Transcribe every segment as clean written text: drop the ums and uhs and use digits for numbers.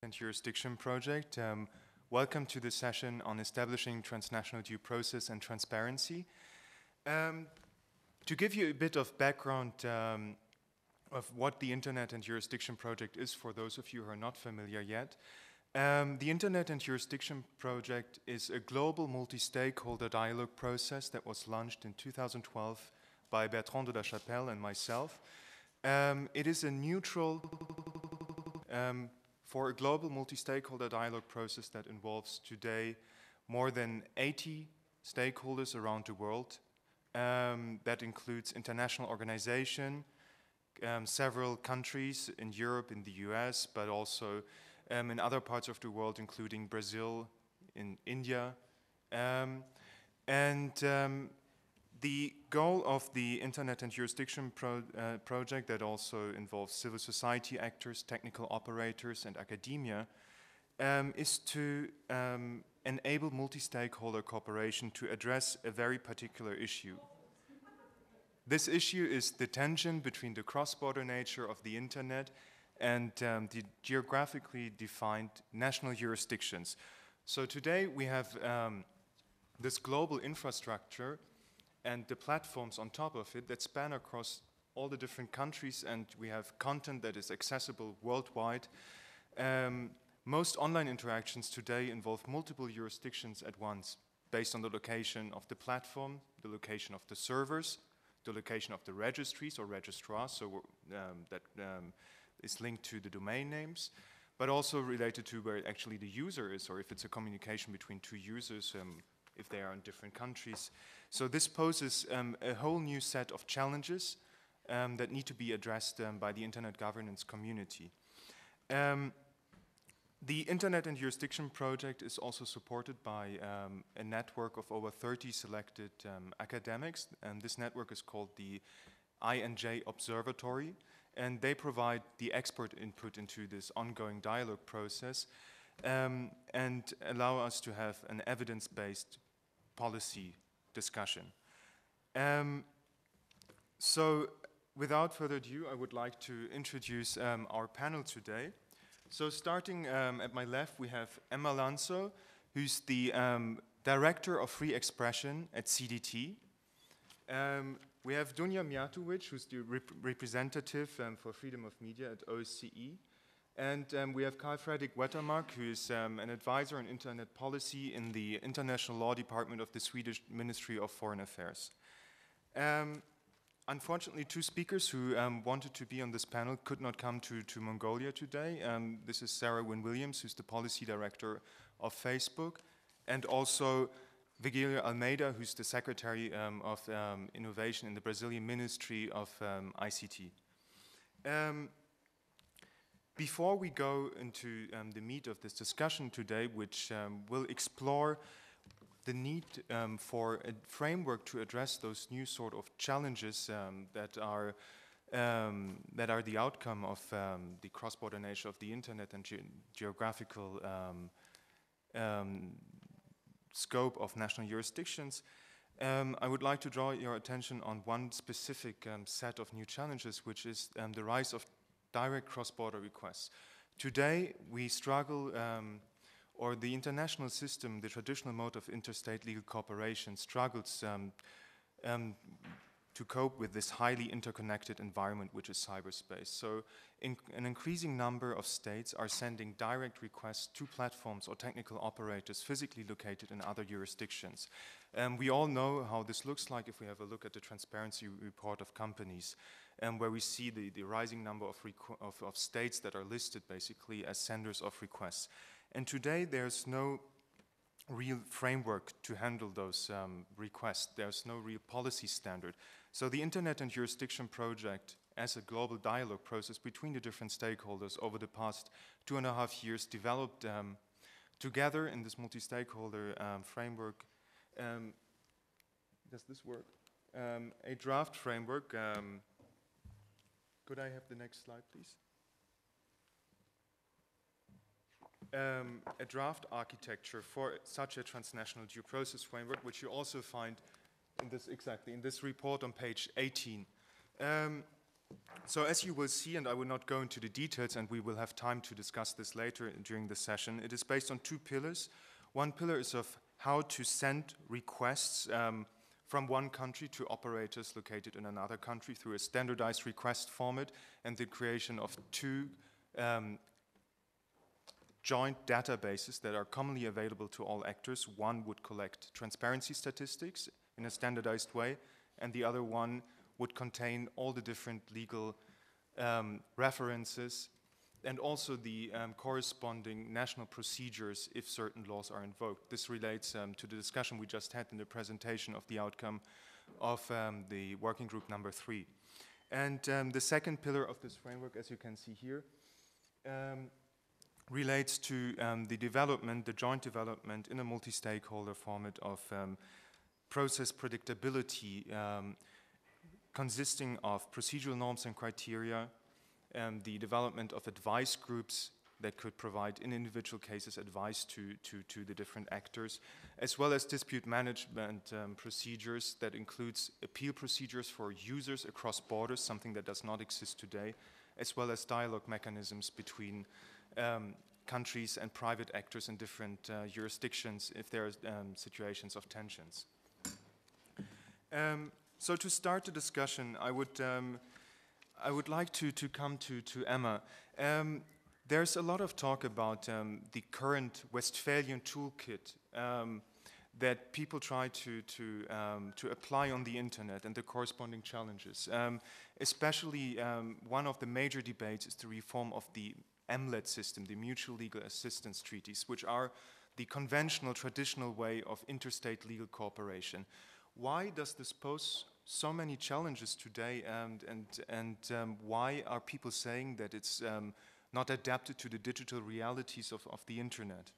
and Jurisdiction Project. Welcome to this session on establishing transnational due process and transparency. To give you a bit of background of what the Internet and Jurisdiction Project is for those of you who are not familiar yet, the Internet and Jurisdiction Project is a global multi-stakeholder dialogue process that was launched in 2012 by Bertrand de la Chapelle and myself. It is a neutral for a global multi-stakeholder dialogue process that involves today more than 80 stakeholders around the world. That includes international organizations, several countries in Europe, in the US, but also in other parts of the world, including Brazil, in India. The goal of the Internet and Jurisdiction Project, that also involves civil society actors, technical operators, and academia, is to enable multi-stakeholder cooperation to address a very particular issue. This issue is the tension between the cross-border nature of the Internet and the geographically defined national jurisdictions. So today we have this global infrastructure and the platforms on top of it that span across all the different countries, and we have content that is accessible worldwide. Most online interactions today involve multiple jurisdictions at once, based on the location of the platform, the location of the servers, the location of the registries or registrars, so that is linked to the domain names, but also related to where actually the user is, or if it's a communication between two users, if they are in different countries. So this poses a whole new set of challenges that need to be addressed by the Internet governance community. The Internet and Jurisdiction Project is also supported by a network of over 30 selected academics, and this network is called the INJ Observatory, and they provide the expert input into this ongoing dialogue process and allow us to have an evidence-based policy discussion. So without further ado, I would like to introduce our panel today. So starting at my left, we have Emma Lanzo, who's the Director of Free Expression at CDT. We have Dunja Mijatovic, who's the representative for freedom of media at OSCE. And we have Karl Fredrik Wettermark, who is an advisor on internet policy in the International Law Department of the Swedish Ministry of Foreign Affairs. Unfortunately, two speakers who wanted to be on this panel could not come to Mongolia today. This is Sarah Wynne-Williams, who's the policy director of Facebook, and also Vigílio Almeida, who's the secretary of innovation in the Brazilian Ministry of ICT. Before we go into the meat of this discussion today, which will explore the need for a framework to address those new sort of challenges that are the outcome of the cross-border nature of the Internet and geographical scope of national jurisdictions, I would like to draw your attention on one specific set of new challenges, which is the rise of direct cross-border requests. Today, we struggle, or the international system, the traditional mode of interstate legal cooperation struggles to cope with this highly interconnected environment, which is cyberspace. So an increasing number of states are sending direct requests to platforms or technical operators physically located in other jurisdictions. We all know how this looks like if we have a look at the transparency report of companies, where we see the rising number of states that are listed basically as senders of requests. And today there's no real framework to handle those requests. There's no real policy standard. So the Internet and Jurisdiction Project, as a global dialogue process between the different stakeholders over the past 2.5 years, developed together in this multi-stakeholder framework. Does this work? A draft framework. Could I have the next slide, please? A draft architecture for such a transnational due process framework, which you also find in this report on page 18. So as you will see, and I will not go into the details, and we will have time to discuss this later during the session, it is based on two pillars. One pillar is of how to send requests from one country to operators located in another country through a standardized request format, and the creation of two joint databases that are commonly available to all actors. One would collect transparency statistics in a standardized way, and the other one would contain all the different legal references and also the corresponding national procedures if certain laws are invoked. This relates to the discussion we just had in the presentation of the outcome of the working group number 3. And the second pillar of this framework, as you can see here, relates to the development, the joint development in a multi-stakeholder format of process predictability consisting of procedural norms and criteria, the development of advice groups that could provide in individual cases advice to the different actors, as well as dispute management procedures that includes appeal procedures for users across borders, something that does not exist today, as well as dialogue mechanisms between countries and private actors in different jurisdictions if there are situations of tensions. So to start the discussion, I would like to come to Emma. There's a lot of talk about the current Westphalian toolkit that people try to apply on the internet and the corresponding challenges. Especially one of the major debates is the reform of the MLET system, the Mutual Legal Assistance Treaties, which are the conventional, traditional way of interstate legal cooperation. Why does this pose so many challenges today, and why are people saying that it's not adapted to the digital realities of the internet?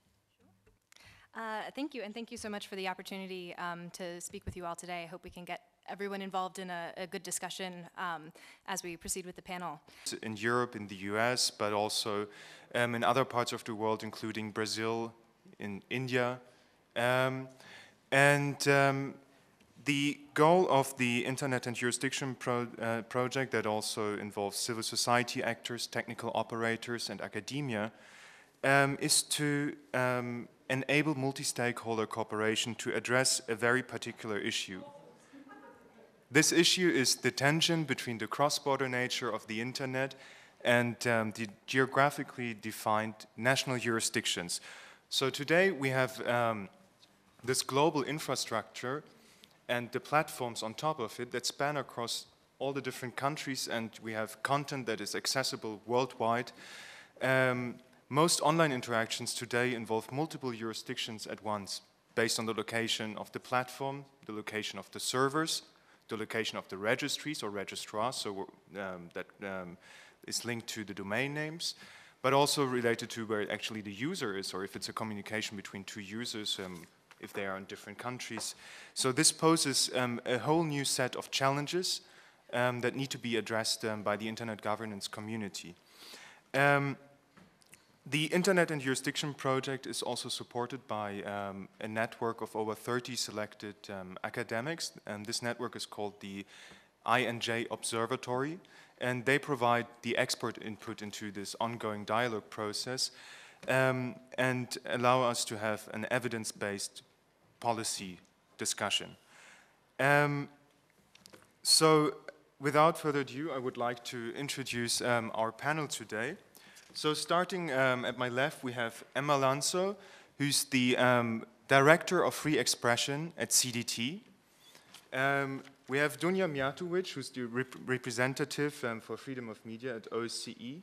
Thank you, and thank you so much for the opportunity to speak with you all today. I hope we can get everyone involved in a good discussion as we proceed with the panel. In Europe, in the US, but also in other parts of the world, including Brazil, in India. The goal of the Internet and Jurisdiction project that also involves civil society actors, technical operators, and academia is to enable multi-stakeholder cooperation to address a very particular issue. This issue is the tension between the cross-border nature of the Internet and the geographically defined national jurisdictions. So today we have this global infrastructure and the platforms on top of it that span across all the different countries, and we have content that is accessible worldwide. Most online interactions today involve multiple jurisdictions at once, based on the location of the platform, the location of the servers, the location of the registries or registrars, so that is linked to the domain names, but also related to where actually the user is, or if it's a communication between two users, if they are in different countries. So this poses a whole new set of challenges that need to be addressed by the Internet governance community. The Internet and Jurisdiction project is also supported by a network of over 30 selected academics, and this network is called the INJ Observatory, and they provide the expert input into this ongoing dialogue process and allow us to have an evidence-based policy discussion. So without further ado, I would like to introduce our panel today. So starting at my left, we have Emma Lanzo, who's the Director of Free Expression at CDT. We have Dunja Mijatovic, who's the representative for freedom of media at OSCE.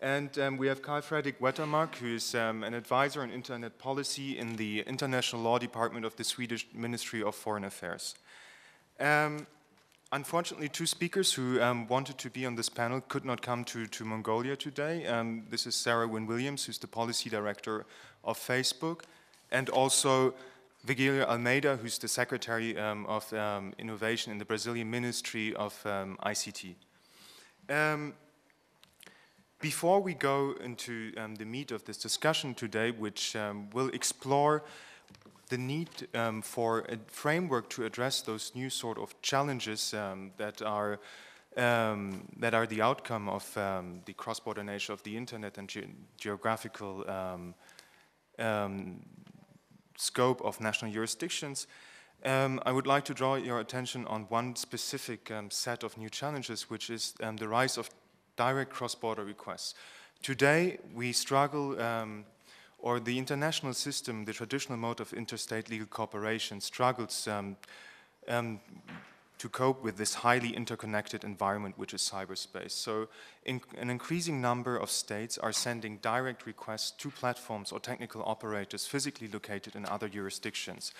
And we have Karl Fredrik Wettermark, who is an advisor on internet policy in the International Law Department of the Swedish Ministry of Foreign Affairs. Unfortunately, two speakers who wanted to be on this panel could not come to Mongolia today. This is Sarah Wynne Williams, who's the policy director of Facebook, and also Vigílio Almeida, who's the secretary of innovation in the Brazilian Ministry of ICT. Before we go into the meat of this discussion today, which will explore the need for a framework to address those new sort of challenges that are that are the outcome of the cross-border nature of the internet and geographical scope of national jurisdictions, I would like to draw your attention on one specific set of new challenges, which is the rise of direct cross-border requests. Today, we struggle, or the international system, the traditional mode of interstate legal cooperation struggles to cope with this highly interconnected environment which is cyberspace. So an increasing number of states are sending direct requests to platforms or technical operators physically located in other jurisdictions.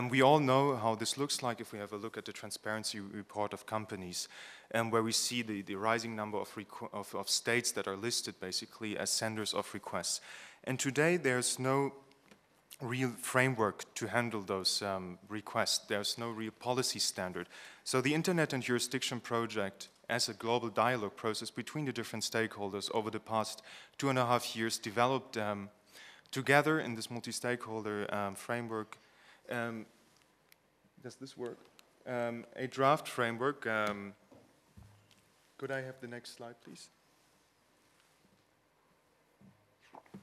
We all know how this looks like if we have a look at the transparency report of companies, where we see the rising number of states that are listed basically as senders of requests. And today there's no real framework to handle those requests. There's no real policy standard. So the Internet and Jurisdiction Project, as a global dialogue process between the different stakeholders over the past 2.5 years, developed together in this multi-stakeholder framework. Does this work? A draft framework. Could I have the next slide, please?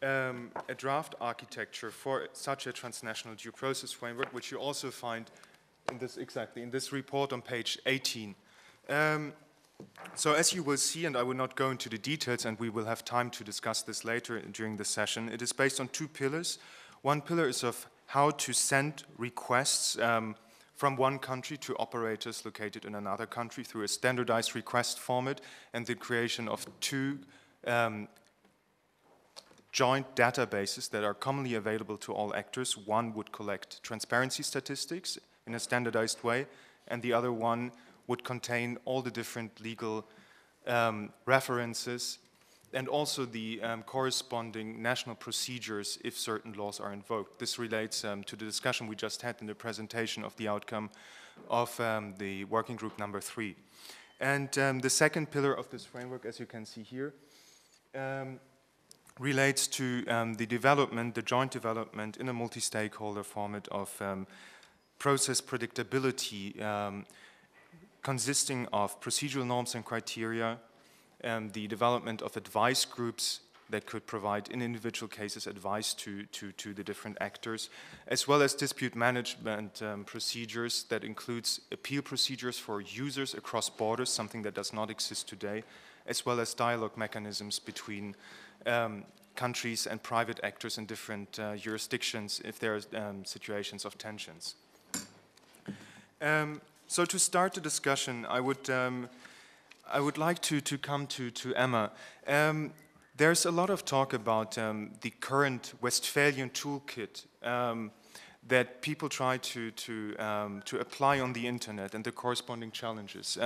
A draft architecture for such a transnational due process framework, which you also find in this, exactly, in this report on page 18. So as you will see, and I will not go into the details, and we will have time to discuss this later during the session, it is based on 2 pillars. One pillar is of how to send requests from one country to operators located in another country through a standardized request format and the creation of 2 joint databases that are commonly available to all actors. One would collect transparency statistics in a standardized way, and the other one would contain all the different legal references and also the corresponding national procedures if certain laws are invoked. This relates to the discussion we just had in the presentation of the outcome of the working group number 3. And the second pillar of this framework, as you can see here, relates to the development, the joint development in a multi-stakeholder format of process predictability consisting of procedural norms and criteria, the development of advice groups that could provide in individual cases advice to the different actors, as well as dispute management procedures that includes appeal procedures for users across borders, something that does not exist today, as well as dialogue mechanisms between countries and private actors in different jurisdictions if there are situations of tensions. So to start the discussion, I would like to come to Emma. There's a lot of talk about the current Westphalian toolkit that people try to apply on the internet and the corresponding challenges.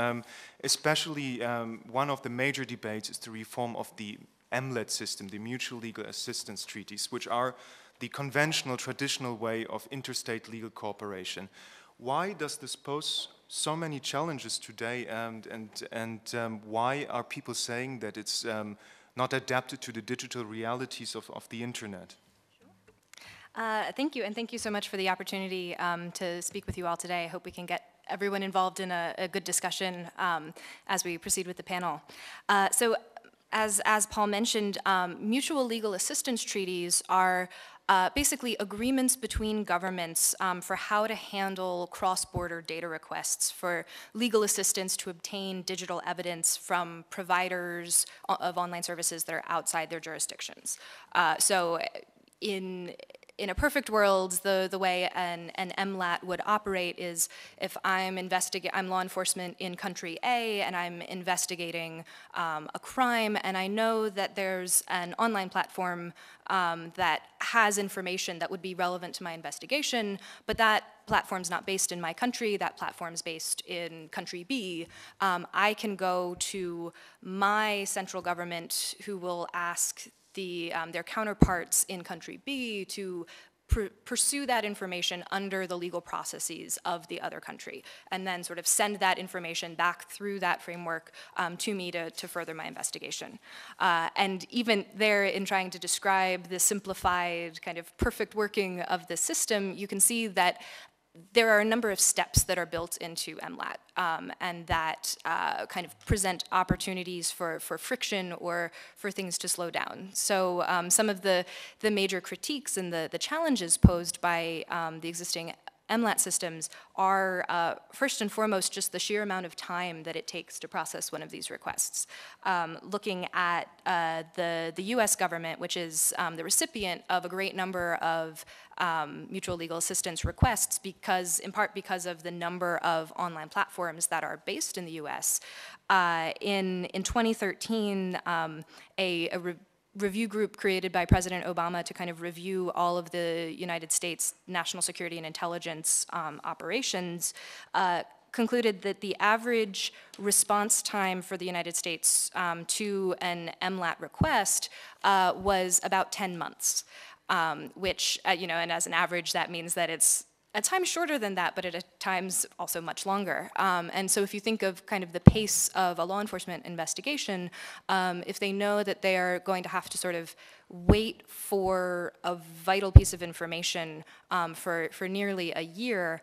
Especially one of the major debates is the reform of the MLET system, the Mutual Legal Assistance Treaties, which are the conventional, traditional way of interstate legal cooperation. Why does this pose so many challenges today, and why are people saying that it's not adapted to the digital realities of the internet? Thank you, and thank you so much for the opportunity to speak with you all today. I hope we can get everyone involved in a good discussion as we proceed with the panel. So, as Paul mentioned, mutual legal assistance treaties are basically agreements between governments for how to handle cross-border data requests for legal assistance to obtain digital evidence from providers of online services that are outside their jurisdictions. So in a perfect world, the way an MLAT would operate is if I'm law enforcement in country A and I'm investigating a crime, and I know that there's an online platform that has information that would be relevant to my investigation, but that platform's not based in my country, that platform's based in country B, I can go to my central government who will ask their counterparts in country B to pursue that information under the legal processes of the other country, and then sort of send that information back through that framework to me to further my investigation. And even there, in trying to describe the simplified kind of perfect working of the system, you can see that there are a number of steps that are built into MLAT, and that kind of present opportunities for friction or for things to slow down. So some of the major critiques and the challenges posed by the existing MLAT systems are, first and foremost, just the sheer amount of time that it takes to process one of these requests. Looking at the US government, which is the recipient of a great number of mutual legal assistance requests, in part because of the number of online platforms that are based in the US. In 2013, a review group created by President Obama to kind of review all of the United States national security and intelligence operations concluded that the average response time for the United States to an MLAT request was about 10 months, which, and as an average, that means that it's at times shorter than that, but at times also much longer. And so if you think of kind of the pace of a law enforcement investigation, if they know that they are going to have to sort of wait for a vital piece of information for nearly a year,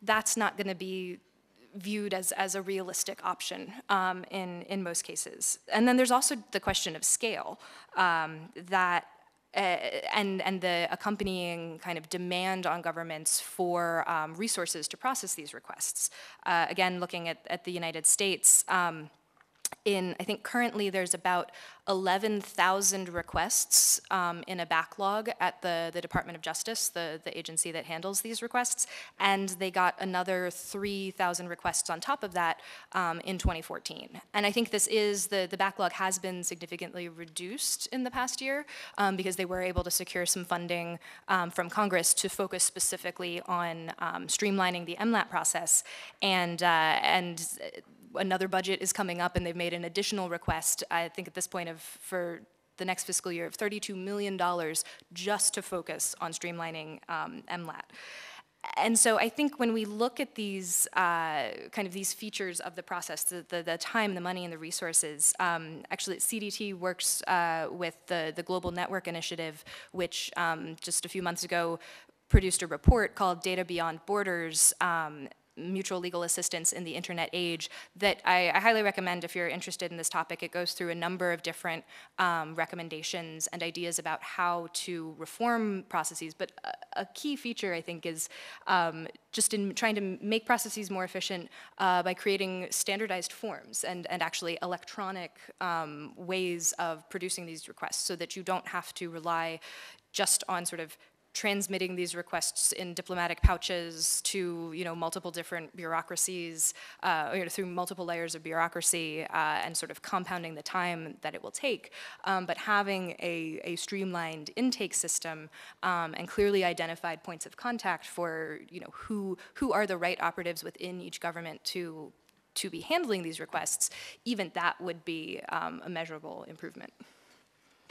that's not going to be viewed as a realistic option in most cases. And then there's also the question of scale, and the accompanying kind of demand on governments for resources to process these requests. Again, looking at the United States, I think currently there's about 11,000 requests in a backlog at the Department of Justice, the agency that handles these requests, and they got another 3,000 requests on top of that in 2014. And I think the backlog has been significantly reduced in the past year because they were able to secure some funding from Congress to focus specifically on streamlining the MLAT process, and another budget is coming up, and they've made an additional request, I think at this point, for the next fiscal year of $32 million just to focus on streamlining MLAT. And so I think when we look at these kind of these features of the process, the time, the money, and the resources, actually CDT works with the Global Network Initiative, which just a few months ago produced a report called Data Beyond Borders, Mutual Legal Assistance in the Internet Age, that I highly recommend if you're interested in this topic. It goes through a number of different recommendations and ideas about how to reform processes, but a key feature, I think, is just in trying to make processes more efficient by creating standardized forms and actually electronic ways of producing these requests, so that you don't have to rely just on sort of transmitting these requests in diplomatic pouches to multiple different bureaucracies, through multiple layers of bureaucracy, and sort of compounding the time that it will take. But having a streamlined intake system and clearly identified points of contact for who are the right operatives within each government to be handling these requests, even that would be a measurable improvement.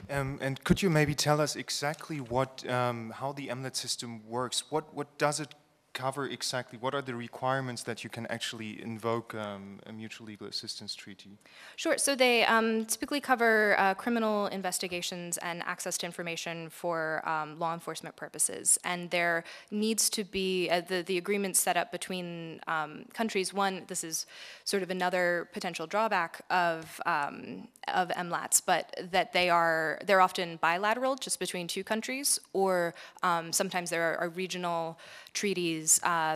And could you maybe tell us exactly how the MLAT system works? What does it cover exactly? What are the requirements that you can actually invoke a mutual legal assistance treaty? Sure. So they typically cover criminal investigations and access to information for law enforcement purposes. And there needs to be the agreement set up between countries. One, this is sort of another potential drawback of MLATs, but that they're often bilateral, just between two countries, or sometimes there are regional treaties.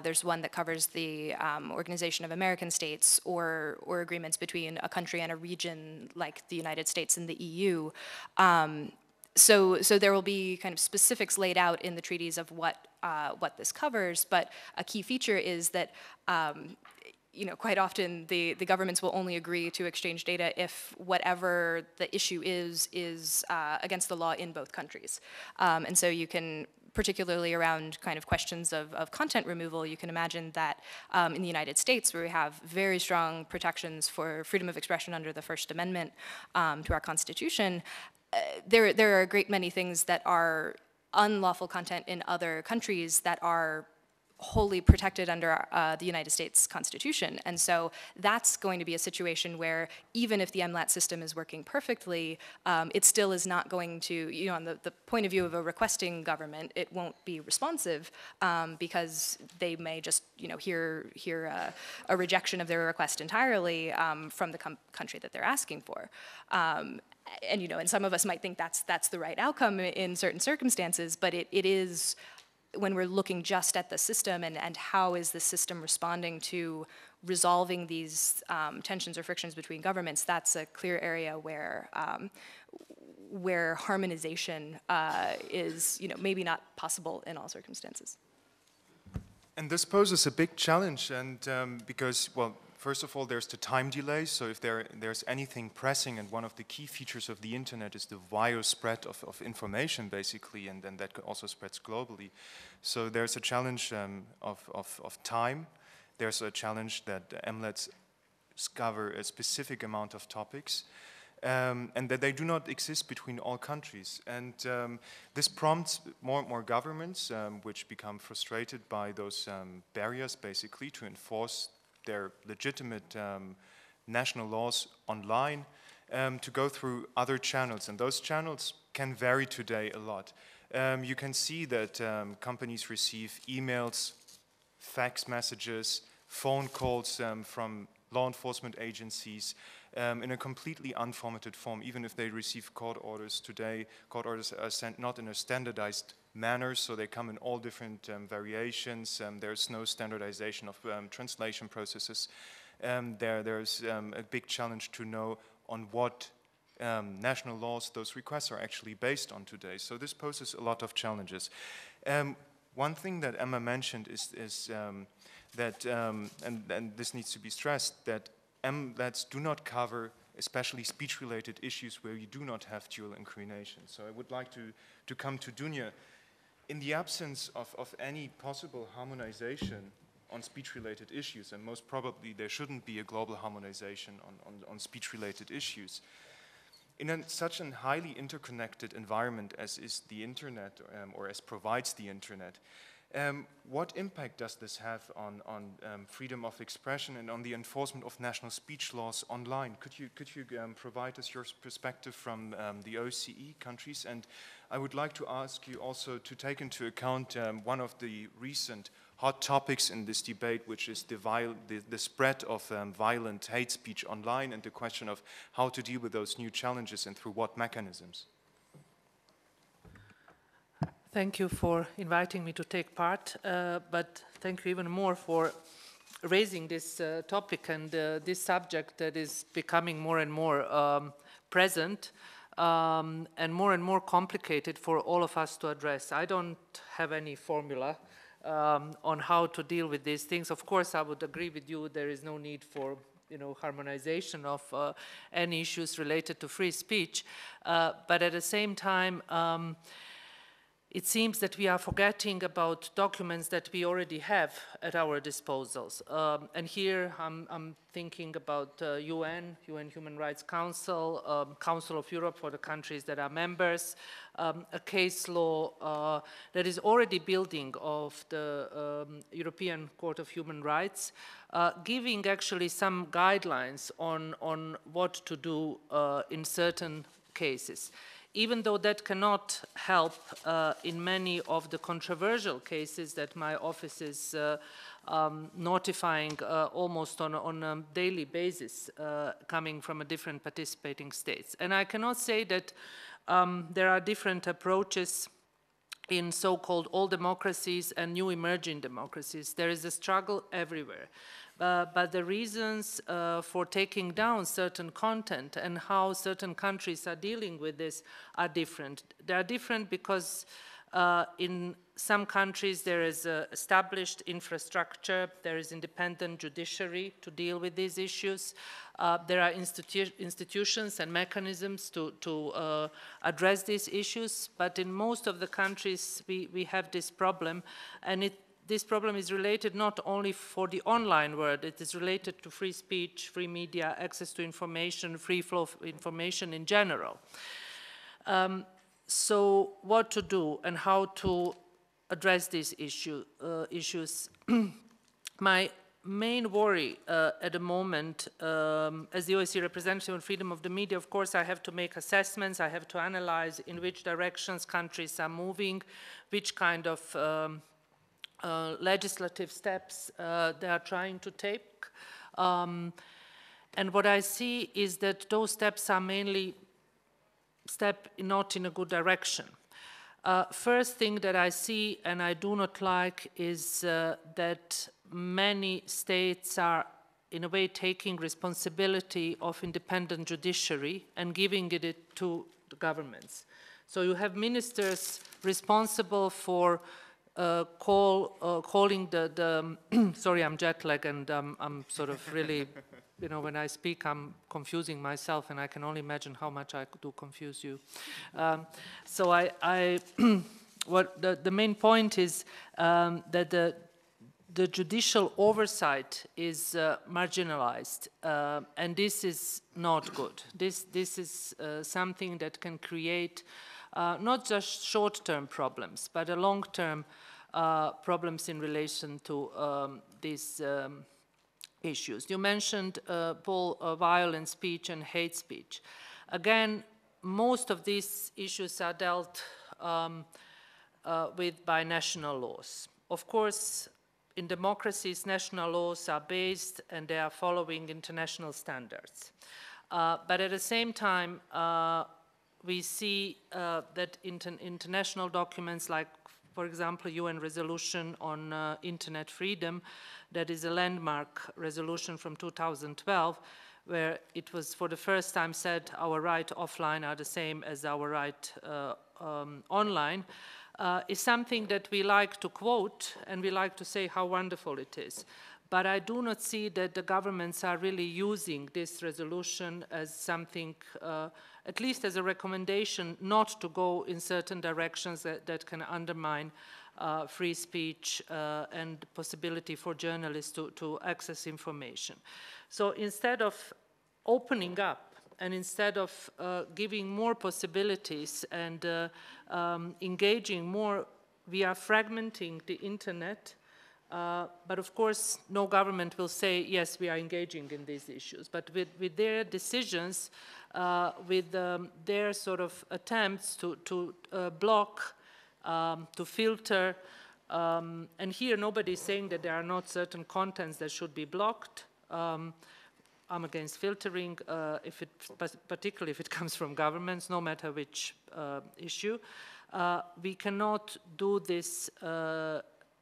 There's one that covers the Organization of American States, or agreements between a country and a region like the United States and the EU. So there will be kind of specifics laid out in the treaties of what this covers, but a key feature is that quite often the governments will only agree to exchange data if whatever the issue is against the law in both countries. And so you can, particularly around kind of questions of content removal, you can imagine that in the United States, where we have very strong protections for freedom of expression under the First Amendment to our Constitution, there are a great many things that are unlawful content in other countries that are wholly protected under the United States Constitution. And so that's going to be a situation where even if the MLAT system is working perfectly, it still is not going to, you know, on the point of view of a requesting government, it won't be responsive because they may just, you know, hear a rejection of their request entirely from the country that they're asking for. And, you know, and some of us might think that's the right outcome in certain circumstances, but it is, when we're looking just at the system and how is the system responding to resolving these tensions or frictions between governments, that's a clear area where harmonization is, you know, maybe not possible in all circumstances. And this poses a big challenge, and because, well, first of all, there's the time delay. So if there's anything pressing, and one of the key features of the internet is the wide spread of information, basically, and then that also spreads globally. So there's a challenge of time. There's a challenge that MLATs cover a specific amount of topics, and that they do not exist between all countries. And this prompts more and more governments, which become frustrated by those barriers, basically, to enforce their legitimate national laws online, to go through other channels. And those channels can vary today a lot. You can see that companies receive emails, fax messages, phone calls from law enforcement agencies in a completely unformatted form. Even if they receive court orders today, court orders are sent not in a standardized manner, so they come in all different variations. There's no standardization of translation processes. There's a big challenge to know on what national laws those requests are actually based on today. So this poses a lot of challenges. One thing that Emma mentioned is that, and this needs to be stressed, that MLATs do not cover especially speech-related issues where you do not have dual incrimination. So I would like to come to Dunja. In the absence of any possible harmonization on speech-related issues, and most probably there shouldn't be a global harmonization on speech-related issues, in such a highly interconnected environment as is the internet, or as provides the internet, what impact does this have on freedom of expression and on the enforcement of national speech laws online? Could you provide us your perspective from the OSCE countries? And I would like to ask you also to take into account one of the recent hot topics in this debate, which is the spread of violent hate speech online, and the question of how to deal with those new challenges and through what mechanisms. Thank you for inviting me to take part, but thank you even more for raising this topic and this subject that is becoming more and more present and more complicated for all of us to address. I don't have any formula on how to deal with these things. Of course, I would agree with you, there is no need for harmonization of any issues related to free speech, but at the same time, it seems that we are forgetting about documents that we already have at our disposals. And here I'm thinking about UN Human Rights Council, Council of Europe for the countries that are members, a case law that is already building of the European Court of Human Rights, giving actually some guidelines on what to do in certain cases. Even though that cannot help in many of the controversial cases that my office is notifying almost on a daily basis coming from different participating states. And I cannot say that there are different approaches in so-called old democracies and new emerging democracies. There is a struggle everywhere. But the reasons for taking down certain content and how certain countries are dealing with this are different. They are different because in some countries there is established infrastructure, there is independent judiciary to deal with these issues, there are institutions and mechanisms to address these issues, but in most of the countries we have this problem, and this problem is related not only for the online world, it is related to free speech, free media, access to information, free flow of information in general. So what to do and how to address these issues. My main worry at the moment, as the OSCE representative on freedom of the media, of course, I have to make assessments, I have to analyze in which directions countries are moving, which kind of legislative steps they are trying to take. And what I see is that those steps are mainly not in a good direction. First thing that I see and I do not like is that many states are in a way taking responsibility of independent judiciary and giving it to the governments. So you have ministers responsible for calling the sorry, I'm jet lagged and I'm sort of really, you know, when I speak, I'm confusing myself, and I can only imagine how much I do confuse you. So what the main point is that the judicial oversight is marginalized, and this is not good. This is something that can create not just short-term problems, but a long-term problems in relation to these issues. You mentioned, Paul, violent speech and hate speech. Again, most of these issues are dealt with by national laws. Of course, in democracies, national laws are based and they are following international standards. But at the same time, we see that international documents like, for example, UN resolution on internet freedom, that is a landmark resolution from 2012, where it was for the first time said our right offline are the same as our right online, is something that we like to quote and we like to say how wonderful it is. But I do not see that the governments are really using this resolution as something, at least as a recommendation, not to go in certain directions that can undermine free speech and possibility for journalists to access information. So instead of opening up and instead of giving more possibilities and engaging more, we are fragmenting the internet. But of course, no government will say, yes, we are engaging in these issues. But with their decisions, with their sort of attempts to block, to filter, and here nobody is saying that there are not certain contents that should be blocked. I'm against filtering, particularly if it comes from governments, no matter which issue. We cannot do this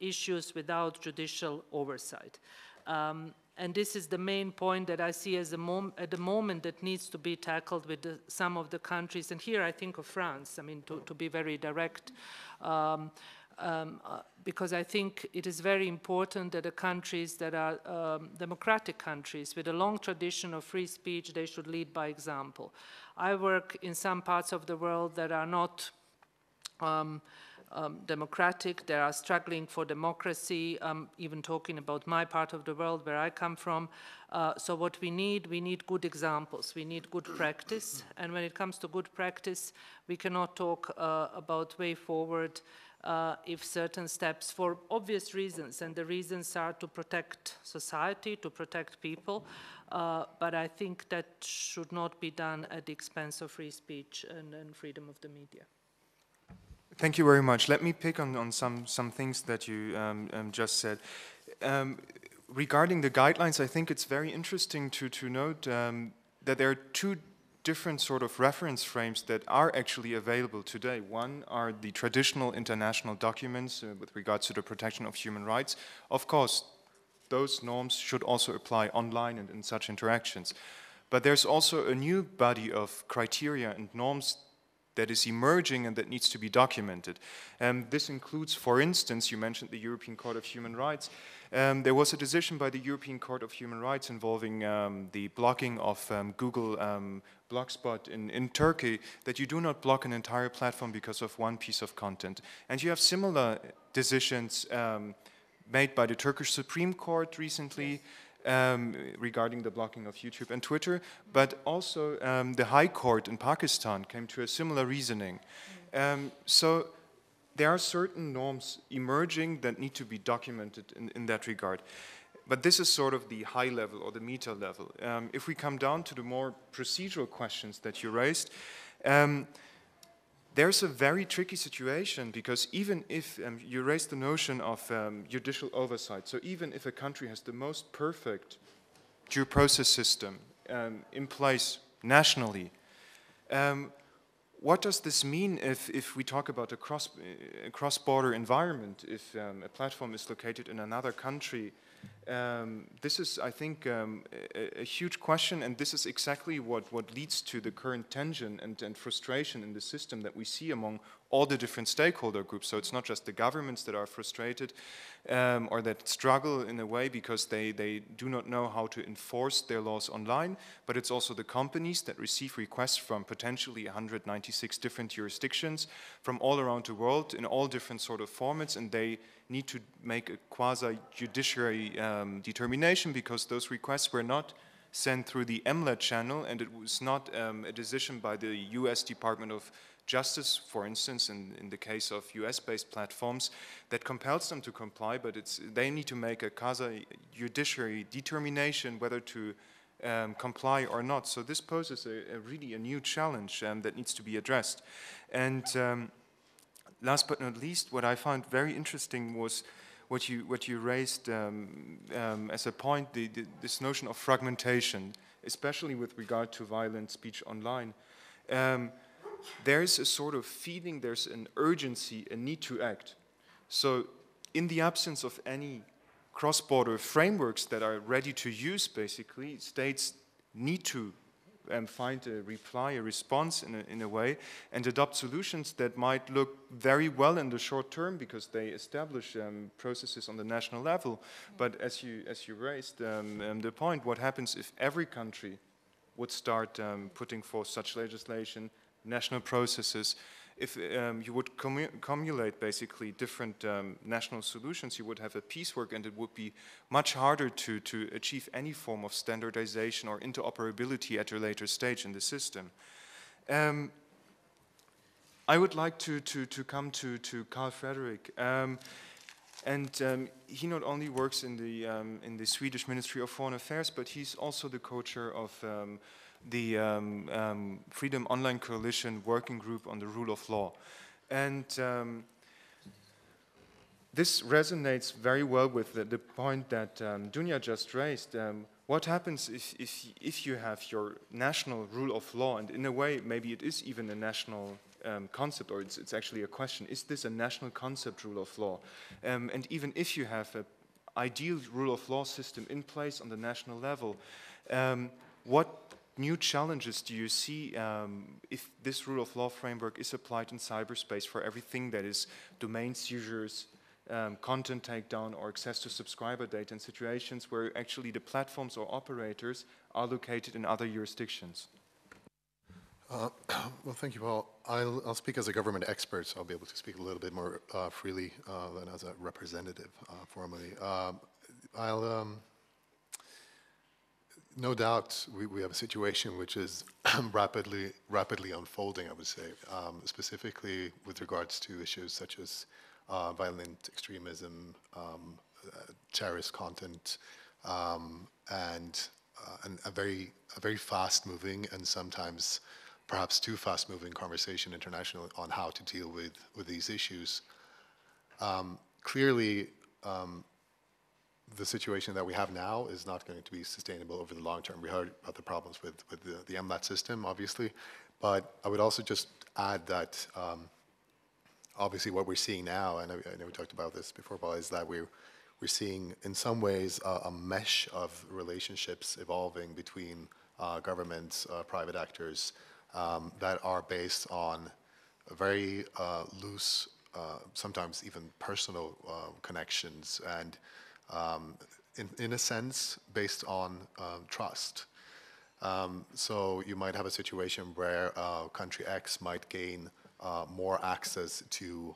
issues without judicial oversight. And this is the main point that I see as at the moment that needs to be tackled with some of the countries. And here I think of France, I mean, to be very direct, because I think it is very important that the countries that are democratic countries with a long tradition of free speech, they should lead by example. I work in some parts of the world that are not democratic, they are struggling for democracy, even talking about my part of the world where I come from. So what we need good examples, we need good practice, and when it comes to good practice, we cannot talk about way forward if certain steps, for obvious reasons, and the reasons are to protect society, to protect people, but I think that should not be done at the expense of free speech and freedom of the media. Thank you very much. Let me pick on some things that you just said. Regarding the guidelines, I think it's very interesting to note that there are two different sort of reference frames that are actually available today. One are the traditional international documents with regards to the protection of human rights. Of course, those norms should also apply online and in such interactions. But there's also a new body of criteria and norms that is emerging and that needs to be documented. This includes, for instance, you mentioned the European Court of Human Rights. There was a decision by the European Court of Human Rights involving the blocking of Google Blogspot in Turkey, that you do not block an entire platform because of one piece of content. And you have similar decisions made by the Turkish Supreme Court recently, regarding the blocking of YouTube and Twitter, but also the High Court in Pakistan came to a similar reasoning. So there are certain norms emerging that need to be documented in that regard. But this is sort of the high level or the meta level. If we come down to the more procedural questions that you raised, there's a very tricky situation, because even if you raised the notion of judicial oversight, so even if a country has the most perfect due process system in place nationally, what does this mean if we talk about a cross-border environment, if a platform is located in another country? This is, I think, a huge question, and this is exactly what leads to the current tension and frustration in the system that we see among all the different stakeholder groups. So it's not just the governments that are frustrated or that struggle in a way because they do not know how to enforce their laws online, but it's also the companies that receive requests from potentially 196 different jurisdictions from all around the world in all different sort of formats, and they need to make a quasi-judiciary determination because those requests were not sent through the MLET channel, and it was not a decision by the US Department of Justice, for instance, in the case of US-based platforms, that compels them to comply, but they need to make a quasi-judiciary determination whether to comply or not. So this poses really a new challenge that needs to be addressed. And last but not least, what I found very interesting was what you raised as a point, this notion of fragmentation, especially with regard to violent speech online. There's a sort of feeling, there's an urgency, a need to act. So in the absence of any cross-border frameworks that are ready to use, basically, states need to find a reply, a response in a way, and adopt solutions that might look very well in the short term because they establish processes on the national level. But as you raised the point, what happens if every country would start putting forth such legislation, national processes? If you would cumulate basically different national solutions, you would have a piecework, and it would be much harder to achieve any form of standardization or interoperability at a later stage in the system. I would like to come to Carl Frederick. He not only works in the Swedish Ministry of Foreign Affairs, but he's also the co-chair of the Freedom Online Coalition Working Group on the Rule of Law. And this resonates very well with the point that Dunja just raised. What happens if you have your national rule of law, and in a way maybe it is even a national concept, or it's actually a question, is this a national concept, rule of law? And even if you have an ideal rule of law system in place on the national level, what new challenges do you see if this rule of law framework is applied in cyberspace for everything that is domain seizures, content takedown, or access to subscriber data in situations where actually the platforms or operators are located in other jurisdictions? Well, thank you, Paul. I'll speak as a government expert, so I'll be able to speak a little bit more freely than as a representative formally. No doubt we have a situation which is rapidly unfolding, I would say, specifically with regards to issues such as violent extremism, terrorist content, and a very fast-moving and sometimes perhaps too fast-moving conversation internationally on how to deal with these issues. Clearly, the situation that we have now is not going to be sustainable over the long term. We heard about the problems with the MLAT system, obviously, but I would also just add that obviously what we're seeing now, and I know we talked about this before, Paul, is that we're seeing in some ways a mesh of relationships evolving between governments, private actors, that are based on a very loose, sometimes even personal connections, and in a sense based on trust. So you might have a situation where country X might gain more access to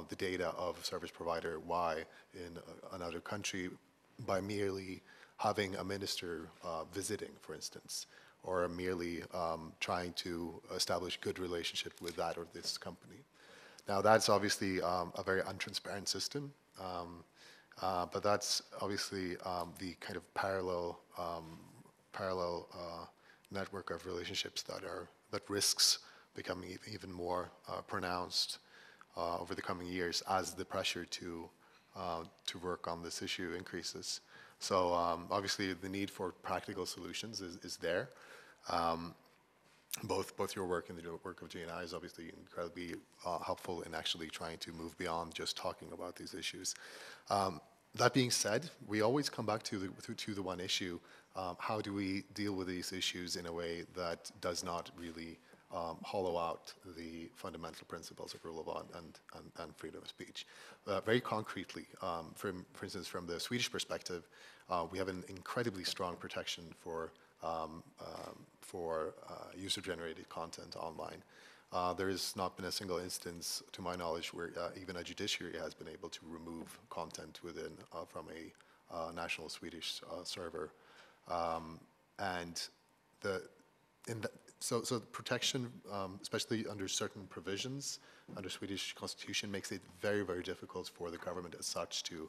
the data of service provider Y in another country by merely having a minister visiting, for instance, or merely trying to establish good relationship with that or this company. Now that's obviously a very untransparent system, but that's obviously the kind of parallel network of relationships that risks becoming even more pronounced over the coming years as the pressure to work on this issue increases. So obviously the need for practical solutions is there. Both your work and the work of GNI is obviously incredibly helpful in actually trying to move beyond just talking about these issues. That being said, we always come back to the one issue: how do we deal with these issues in a way that does not really hollow out the fundamental principles of rule of law and freedom of speech? Very concretely, for instance, from the Swedish perspective, we have an incredibly strong protection for user-generated content online. There has not been a single instance, to my knowledge, where even a judiciary has been able to remove content from a national Swedish server. So the protection, especially under certain provisions under Swedish constitution, makes it very, very difficult for the government as such to,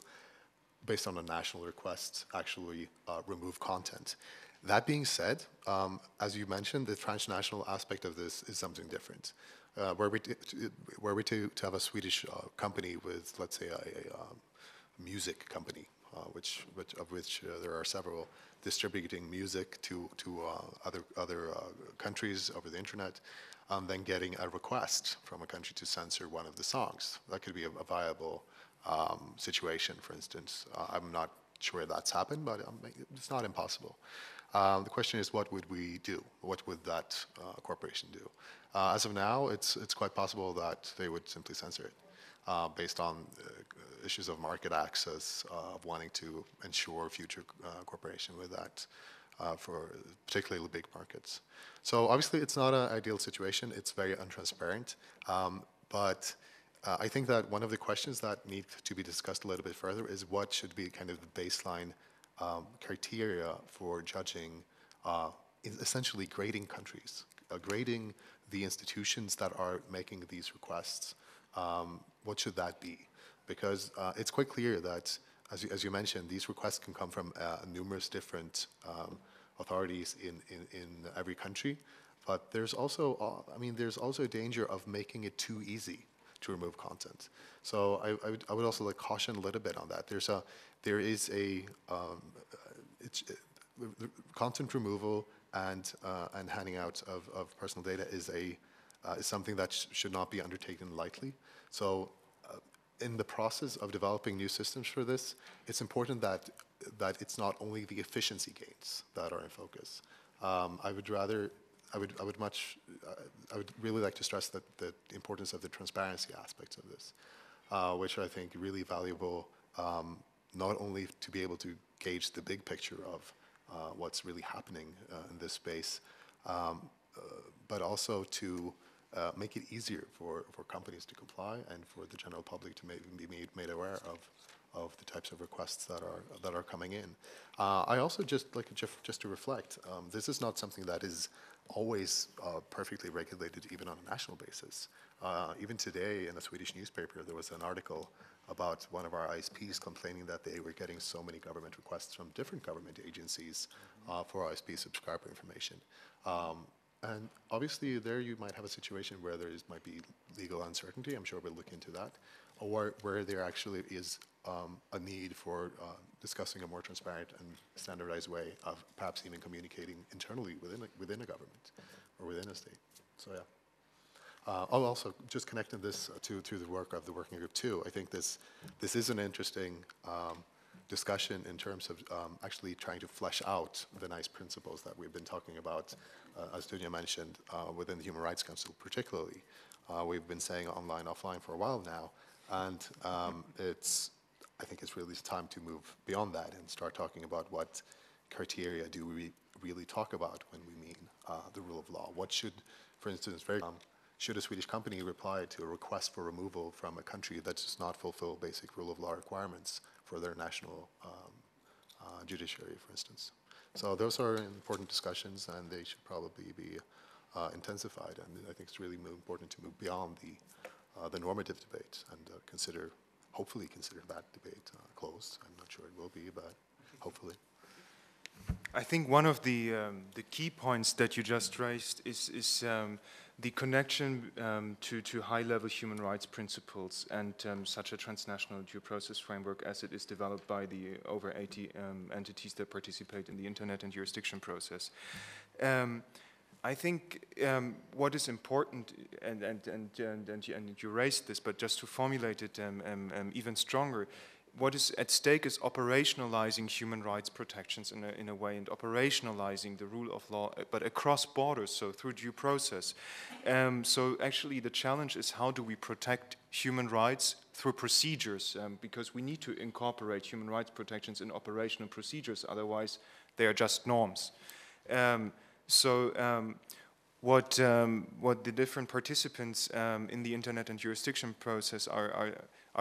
based on a national request, actually remove content. That being said, as you mentioned, the transnational aspect of this is something different. Were we to have a Swedish company with, let's say, a music company, of which there are several, distributing music to other countries over the internet, then getting a request from a country to censor one of the songs. That could be a viable situation, for instance. I'm not sure that's happened, but it's not impossible. The question is, what would we do? What would that corporation do? As of now, it's quite possible that they would simply censor it based on issues of market access, of wanting to ensure future cooperation with that for particularly big markets. So obviously, it's not an ideal situation. It's very untransparent. But I think that one of the questions that need to be discussed a little bit further is what should be kind of the baseline criteria for judging, essentially grading countries, grading the institutions that are making these requests. What should that be? Because it's quite clear that, as you mentioned, these requests can come from numerous different authorities in every country. But there's also, there's also a danger of making it too easy to remove content. So I would also like caution a little bit on that. Content removal and handing out of personal data is something that should not be undertaken lightly. So in the process of developing new systems for this, it's important that it's not only the efficiency gains that are in focus. I would really like to stress that the importance of the transparency aspects of this, which I think really valuable, not only to be able to gauge the big picture of what's really happening in this space, but also to make it easier for companies to comply and for the general public to be made aware of the types of requests that are coming in. I also just to reflect, this is not something that is always perfectly regulated even on a national basis. Even today in a Swedish newspaper there was an article about one of our ISPs complaining that they were getting so many government requests from different government agencies for ISP subscriber information. And obviously there you might have a situation where might be legal uncertainty, I'm sure we'll look into that, or where there actually is a need for discussing a more transparent and standardized way of perhaps even communicating internally within a government or within a state. So yeah. I'll also just connecting this to the work of the working group too. I think this is an interesting discussion in terms of actually trying to flesh out the nice principles that we've been talking about, as Dunya mentioned, within the Human Rights Council particularly. We've been saying online, offline for a while now, and I think it's really time to move beyond that and start talking about what criteria do we really talk about when we mean the rule of law. What should, for instance, should a Swedish company reply to a request for removal from a country that does not fulfill basic rule of law requirements for their national judiciary, for instance? So those are important discussions, and they should probably be intensified. And I think it's really important to move beyond the normative debate and hopefully consider that debate closed. I'm not sure it will be, but hopefully. I think one of the key points that you just raised is the connection to high-level human rights principles and such a transnational due process framework as it is developed by the over 80 entities that participate in the internet and jurisdiction process. I think what is important, and you raised this, but just to formulate it even stronger, what is at stake is operationalizing human rights protections in a way, and operationalizing the rule of law, but across borders, so through due process. So actually the challenge is, how do we protect human rights through procedures? Because we need to incorporate human rights protections in operational procedures, otherwise they are just norms. What the different participants in the internet and jurisdiction process are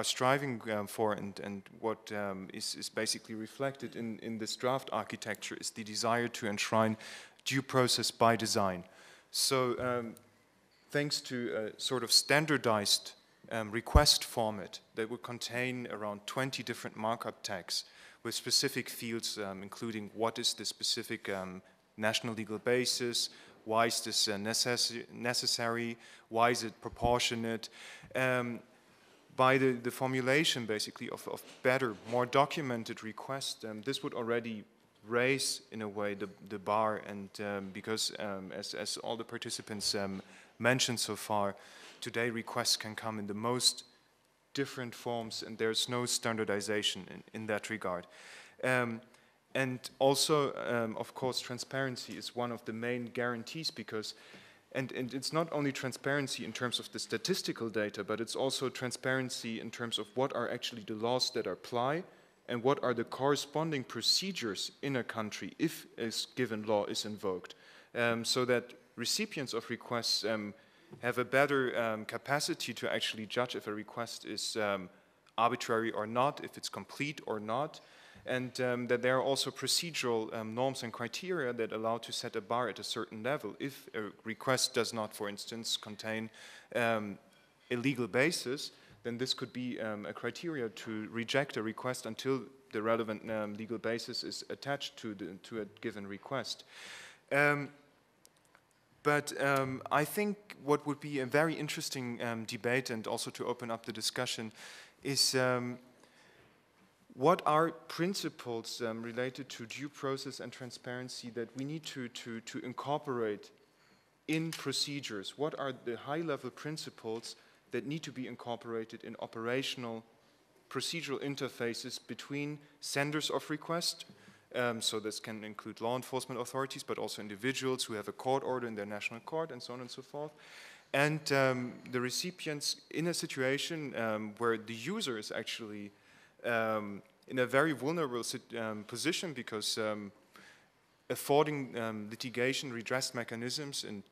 striving for, and what is basically reflected in this draft architecture, is the desire to enshrine due process by design. So thanks to a sort of standardized request format that would contain around 20 different markup tags with specific fields, including what is the specific national legal basis, why is this necessary, why is it proportionate, by the formulation basically of better, more documented requests, this would already raise in a way the bar, and because as all the participants mentioned so far, today requests can come in the most different forms, and there's no standardization in that regard. And also, of course, transparency is one of the main guarantees, because, and it's not only transparency in terms of the statistical data, but it's also transparency in terms of what are actually the laws that apply and what are the corresponding procedures in a country if a given law is invoked, so that recipients of requests have a better capacity to actually judge if a request is arbitrary or not, if it's complete or not, and that there are also procedural norms and criteria that allow to set a bar at a certain level. If a request does not, for instance, contain a legal basis, then this could be a criteria to reject a request until the relevant legal basis is attached to a given request. But I think what would be a very interesting debate, and also to open up the discussion, is what are principles related to due process and transparency that we need to incorporate in procedures? What are the high-level principles that need to be incorporated in operational procedural interfaces between senders of request? So this can include law enforcement authorities, but also individuals who have a court order in their national court, and so on and so forth. And the recipients in a situation where the user is actually in a very vulnerable position, because affording litigation redress mechanisms in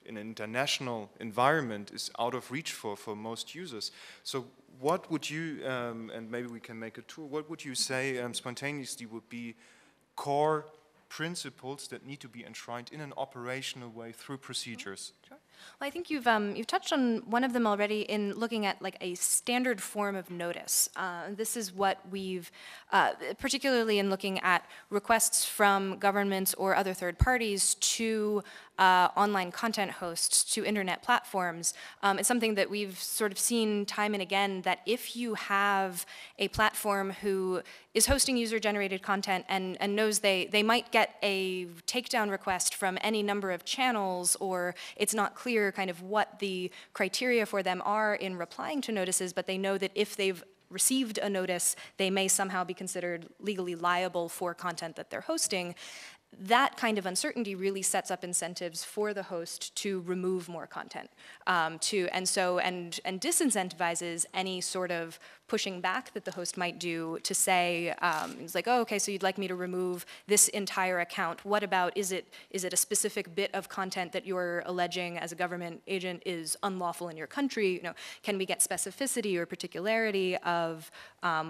an international environment is out of reach for most users. So what would you, and maybe we can make a tool, what would you say spontaneously would be core principles that need to be enshrined in an operational way through procedures? Sure. Well, I think you've touched on one of them already in looking at like a standard form of notice. This is what we've, particularly in looking at requests from governments or other third parties to online content hosts, to internet platforms. It's something that we've sort of seen time and again, that if you have a platform who is hosting user-generated content and knows they might get a takedown request from any number of channels, or it's not clear kind of what the criteria for them are in replying to notices, but they know that if they've received a notice, they may somehow be considered legally liable for content that they're hosting. That kind of uncertainty really sets up incentives for the host to remove more content, and disincentivizes any sort of pushing back that the host might do to say, it's like, oh, okay, so you'd like me to remove this entire account. What about, is it a specific bit of content that you're alleging as a government agent is unlawful in your country? You know, can we get specificity or particularity of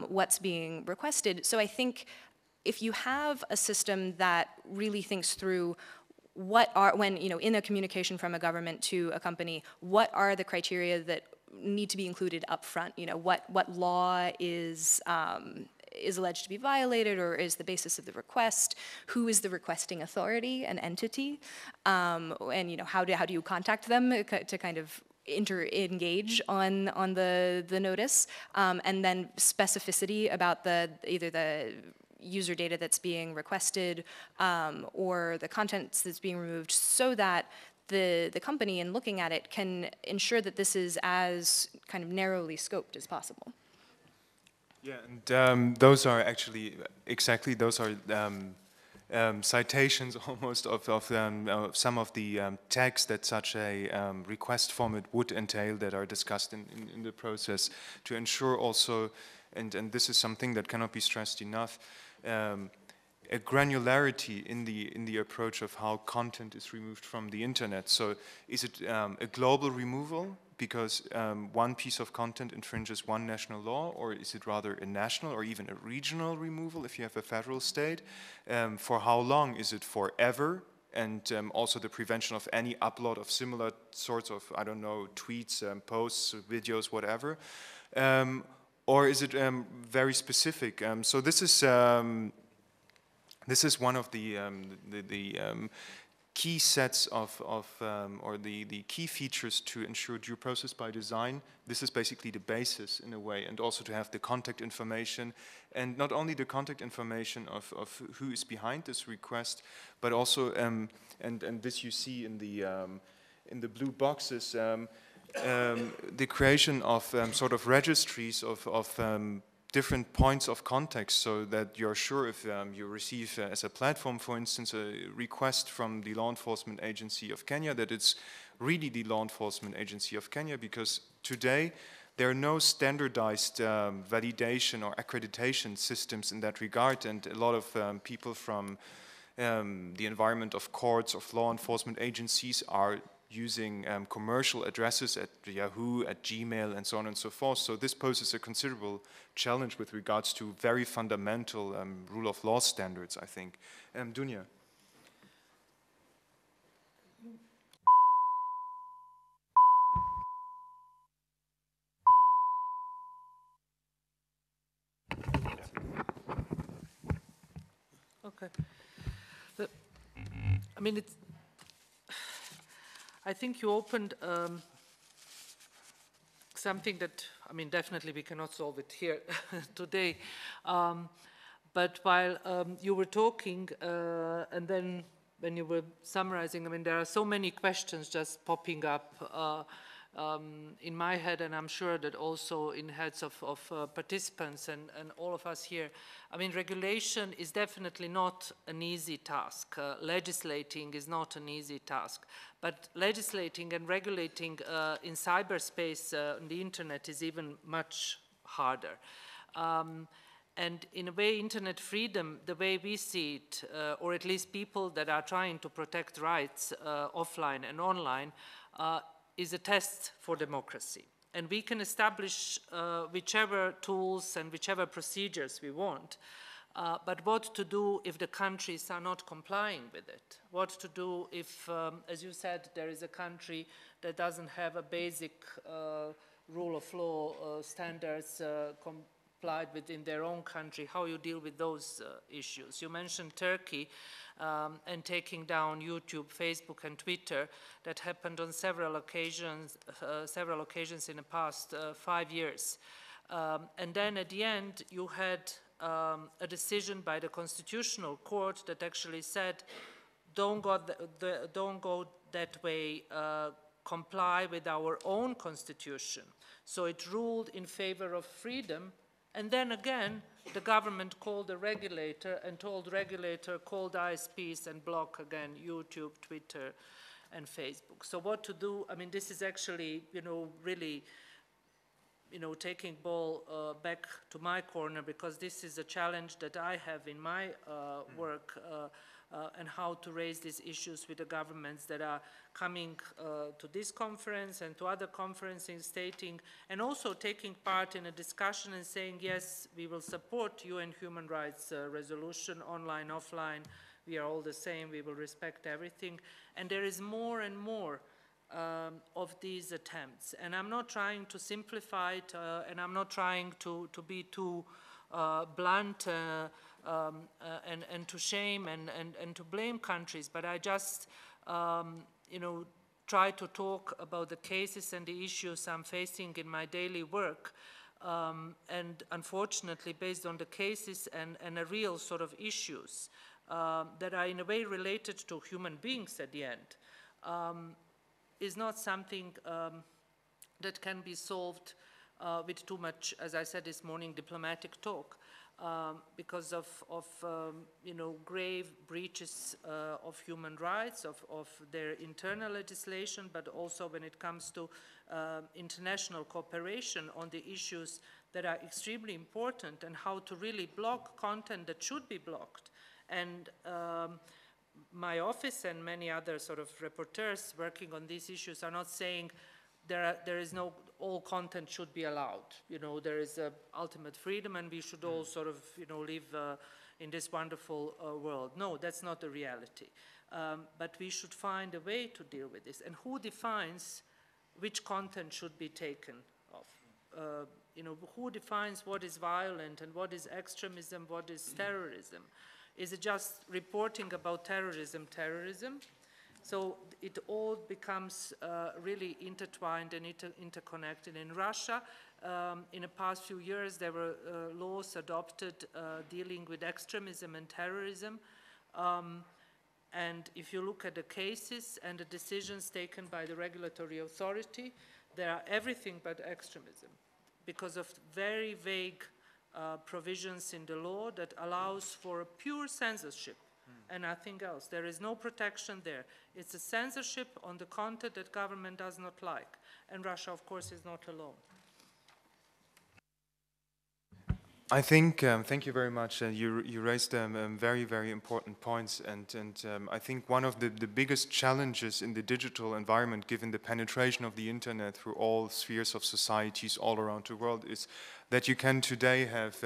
what's being requested? So I think if you have a system that really thinks through what are, when, you know, in a communication from a government to a company, what are the criteria that need to be included up front. You know, what law is alleged to be violated or is the basis of the request, who is the requesting authority and entity, and you know, how do you contact them to kind of engage on the notice, and then specificity about either the user data that's being requested or the contents that's being removed, so that the company, in looking at it, can ensure that this is as kind of narrowly scoped as possible. Yeah, and those are actually exactly those are citations almost of some of the tags that such a request format would entail that are discussed in the process to ensure also, and this is something that cannot be stressed enough, a granularity in the approach of how content is removed from the internet. So is it a global removal because one piece of content infringes one national law, or is it rather a national or even a regional removal if you have a federal state? For how long? Is it forever? And also the prevention of any upload of similar sorts of, I don't know, tweets, posts, videos, whatever. Or is it very specific? So this is one of the key sets of or the key features to ensure due process by design. This is basically the basis in a way, and also to have the contact information, and not only the contact information of who is behind this request, but also and this you see in the blue boxes, the creation of sort of registries of different points of context, so that you're sure if you receive as a platform, for instance, a request from the law enforcement agency of Kenya, that it's really the law enforcement agency of Kenya, because today there are no standardized validation or accreditation systems in that regard, and a lot of people from the environment of courts, of law enforcement agencies are using commercial addresses at Yahoo, at Gmail, and so on and so forth. So this poses a considerable challenge with regards to very fundamental rule of law standards, I think. Dunya. Okay. I mean, I think you opened something that, I mean, definitely we cannot solve it here today. But while you were talking, and then when you were summarizing, I mean, there are so many questions just popping up in my head, and I'm sure that also in heads of participants and all of us here. I mean, regulation is definitely not an easy task. Legislating is not an easy task. But legislating and regulating in cyberspace, on the internet, is even much harder. And in a way, internet freedom, the way we see it, or at least people that are trying to protect rights offline and online, is a test for democracy. And we can establish whichever tools and whichever procedures we want, but what to do if the countries are not complying with it? What to do if, as you said, there is a country that doesn't have a basic rule of law standards complied with in their own country, how you deal with those issues? You mentioned Turkey and taking down YouTube, Facebook, and Twitter. That happened on several occasions in the past 5 years. And then at the end, you had a decision by the Constitutional Court that actually said, don't go that way, comply with our own constitution. So it ruled in favor of freedom. And then again, the government called the regulator and told regulator, called ISPs and block again YouTube, Twitter, and Facebook. So what to do? I mean, this is actually, really, taking ball back to my corner, because this is a challenge that I have in my work, and how to raise these issues with the governments that are coming to this conference and to other conferences, stating and also taking part in a discussion and saying, yes, we will support UN human rights resolution, online, offline, we are all the same, we will respect everything. And there is more and more of these attempts. And I'm not trying to simplify it, and I'm not trying to be too blunt and to shame and to blame countries, but I just, you know, try to talk about the cases and the issues I'm facing in my daily work. And unfortunately, based on the cases and a real sort of issues that are in a way related to human beings at the end, is not something that can be solved with too much, as I said this morning, diplomatic talk. Because of you know, grave breaches of human rights, of their internal legislation, but also when it comes to international cooperation on the issues that are extremely important and how to really block content that should be blocked. And my office and many other sort of rapporteurs working on these issues are not saying there is no, all content should be allowed. You know, there is ultimate freedom and we should all sort of, you know, live in this wonderful world. No, that's not the reality. But we should find a way to deal with this. And who defines which content should be taken off? You know, who defines what is violent and what is extremism, what is terrorism? Is it just reporting about terrorism? So it all becomes really intertwined and interconnected. In Russia, in the past few years, there were laws adopted dealing with extremism and terrorism. And if you look at the cases and the decisions taken by the regulatory authority, they are everything but extremism because of very vague provisions in the law that allows for a pure censorship and nothing else. There is no protection there. It's a censorship on the content that government does not like. And Russia, of course, is not alone. I think, thank you very much. You raised very, very important points. And I think one of the biggest challenges in the digital environment, given the penetration of the internet through all spheres of societies all around the world, is that you can today have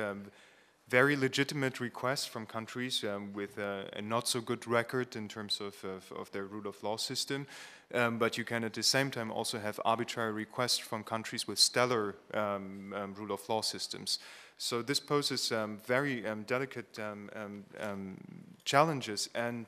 very legitimate requests from countries with a not so good record in terms of their rule of law system, but you can at the same time also have arbitrary requests from countries with stellar rule of law systems. So this poses very delicate challenges, and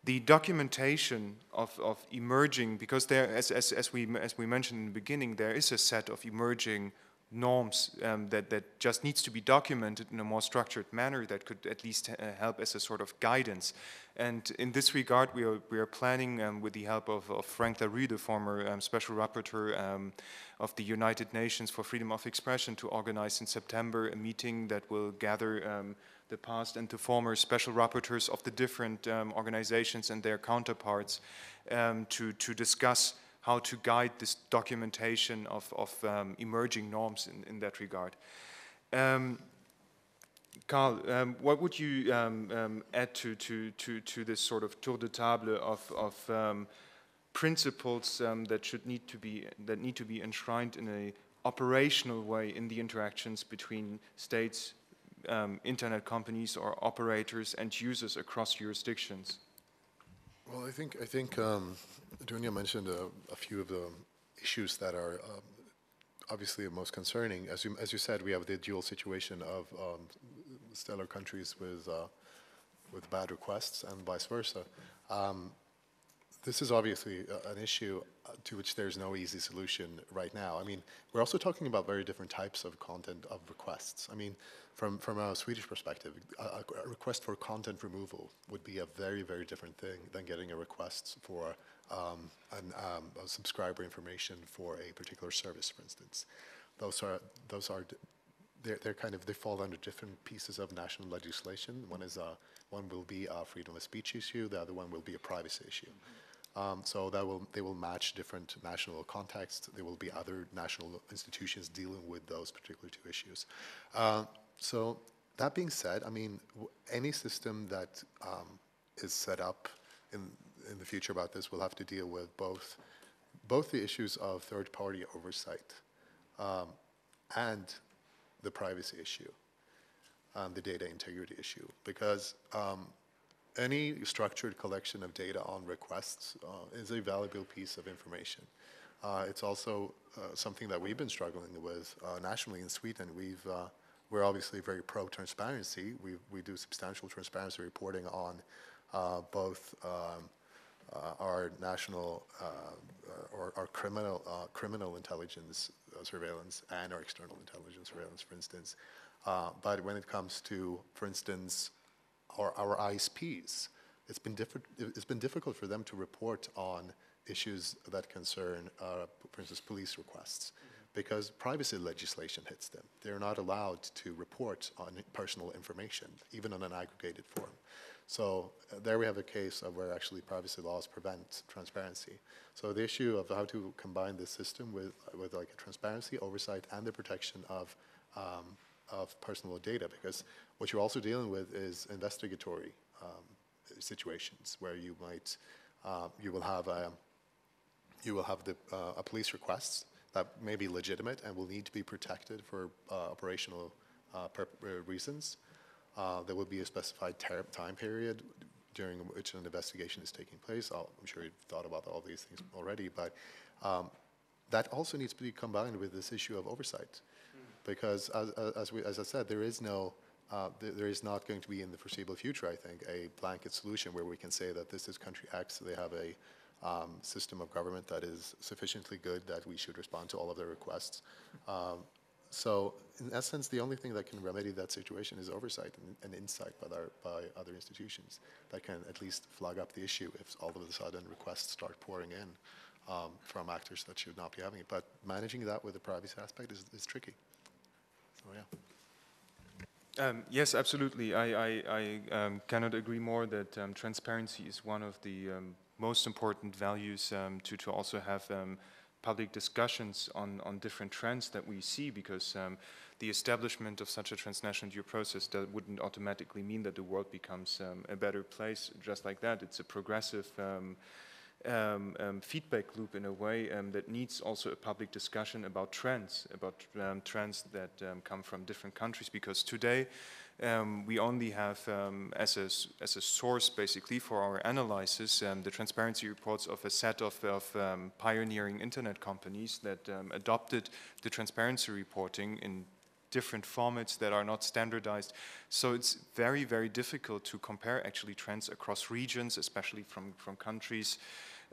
the documentation of emerging, because there, as we mentioned in the beginning, there is a set of emerging norms that just needs to be documented in a more structured manner that could at least help as a sort of guidance. And in this regard, we are planning, with the help of Frank LaRue, the former Special Rapporteur of the United Nations for Freedom of Expression, to organize in September a meeting that will gather the past and the former Special Rapporteurs of the different organizations and their counterparts to discuss how to guide this documentation of emerging norms in that regard. Carl, what would you add to this sort of tour de table of principles that need to be enshrined in an operational way in the interactions between states, internet companies or operators and users across jurisdictions? Well, I think Dunya mentioned a few of the issues that are obviously the most concerning. As you said, we have the dual situation of stellar countries with bad requests and vice versa. This is obviously an issue to which there's no easy solution right now. I mean, we're also talking about very different types of content of requests. I mean, from a Swedish perspective, a request for content removal would be a very, very different thing than getting a request for a subscriber information for a particular service, for instance. They fall under different pieces of national legislation. One will be a freedom of speech issue. The other one will be a privacy issue. So they will match different national contexts. There will be other national institutions dealing with those particular two issues. So that being said, I mean, any system that is set up in the future about this will have to deal with both the issues of third-party oversight and the privacy issue, the data integrity issue, because any structured collection of data on requests is a valuable piece of information. It's also something that we've been struggling with nationally in Sweden. We're obviously very pro-transparency. We do substantial transparency reporting on both our national or our criminal intelligence surveillance and our external intelligence surveillance, for instance. But when it comes to, for instance, our ISPs, it's been difficult for them to report on issues that concern, for instance, police requests, because privacy legislation hits them. They're not allowed to report on personal information, even on an aggregated form. So there we have a case of where actually privacy laws prevent transparency. So the issue of how to combine this system with like a transparency, oversight, and the protection of personal data, because what you're also dealing with is investigatory situations where you might you will have a police request that may be legitimate and will need to be protected for operational reasons. There will be a specified time period during which an investigation is taking place. I'm sure you've thought about all these things already, but that also needs to be combined with this issue of oversight, because as I said, there is not going to be in the foreseeable future, I think, a blanket solution where we can say that this is country X, they have a system of government that is sufficiently good that we should respond to all of their requests. So in essence, the only thing that can remedy that situation is oversight and insight by other institutions that can at least flag up the issue if all of a sudden requests start pouring in from actors that should not be having it. But managing that with the privacy aspect is tricky. So yeah. Yes, absolutely. I cannot agree more that transparency is one of the most important values to also have public discussions on different trends that we see, because the establishment of such a transnational due process that wouldn't automatically mean that the world becomes a better place just like that. It's a progressive feedback loop in a way that needs also a public discussion about trends that come from different countries, because today we only have as a source basically for our analysis the transparency reports of a set of pioneering internet companies that adopted the transparency reporting in different formats that are not standardized. So it's very, very difficult to compare actually trends across regions, especially from countries.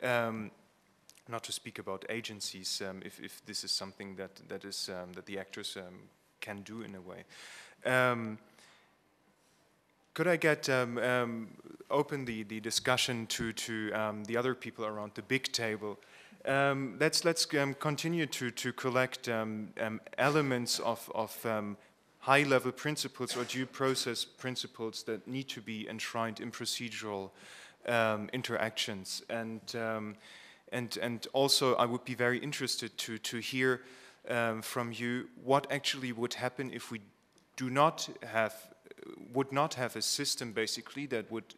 Not to speak about agencies, if this is something that the actors can do in a way. Could I get open the discussion to the other people around the big table? Let's continue to collect elements of high-level principles or due process principles that need to be enshrined in procedural interactions, and also I would be very interested to hear from you what actually would happen if we would not have a system basically that would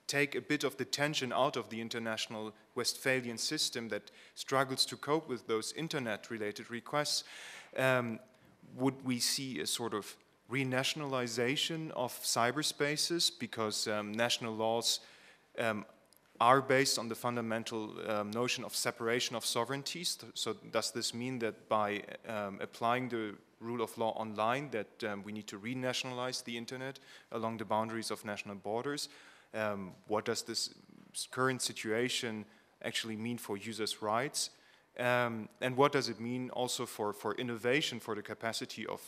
take a bit of the tension out of the international Westphalian system that struggles to cope with those internet-related requests. Would we see a sort of renationalization of cyberspaces because national laws are based on the fundamental notion of separation of sovereignties? So does this mean that by applying the rule of law online that we need to renationalize the internet along the boundaries of national borders? What does this current situation actually mean for users' rights? And what does it mean also for innovation, for the capacity of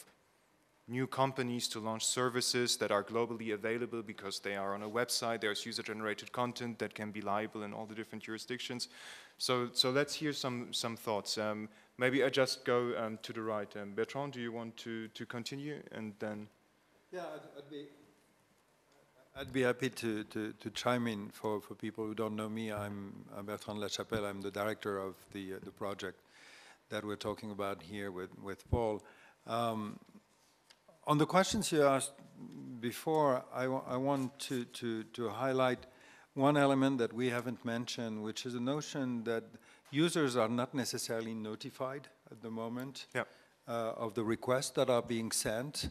new companies to launch services that are globally available because they are on a website, there's user-generated content that can be liable in all the different jurisdictions. So let's hear some thoughts. Maybe I just go to the right. Bertrand, do you want to continue? And then... Yeah, I'd be happy to chime in for people who don't know me. I'm Bertrand Lachapelle. I'm the director of the project that we're talking about here with Paul. On the questions you asked before, I want to highlight one element that we haven't mentioned, which is the notion that users are not necessarily notified at the moment of the requests that are being sent.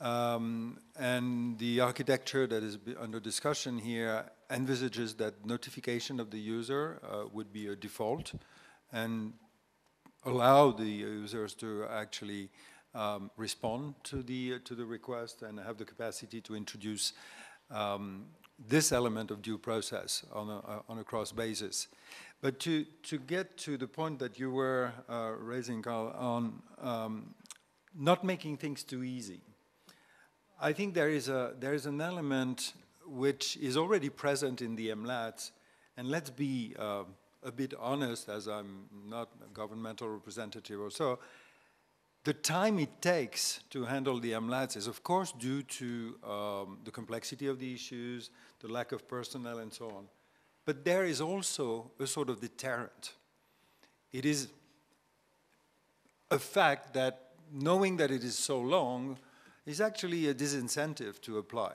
And the architecture that is under discussion here envisages that notification of the user would be a default and allow the users to actually respond to the request and have the capacity to introduce this element of due process on a cross basis. But to get to the point that you were raising, Carl, on not making things too easy, I think there is an element which is already present in the MLATs, and let's be a bit honest, as I'm not a governmental representative or so. The time it takes to handle the MLATs is, of course, due to the complexity of the issues, the lack of personnel, and so on. But there is also a sort of deterrent. It is a fact that knowing that it is so long is actually a disincentive to apply.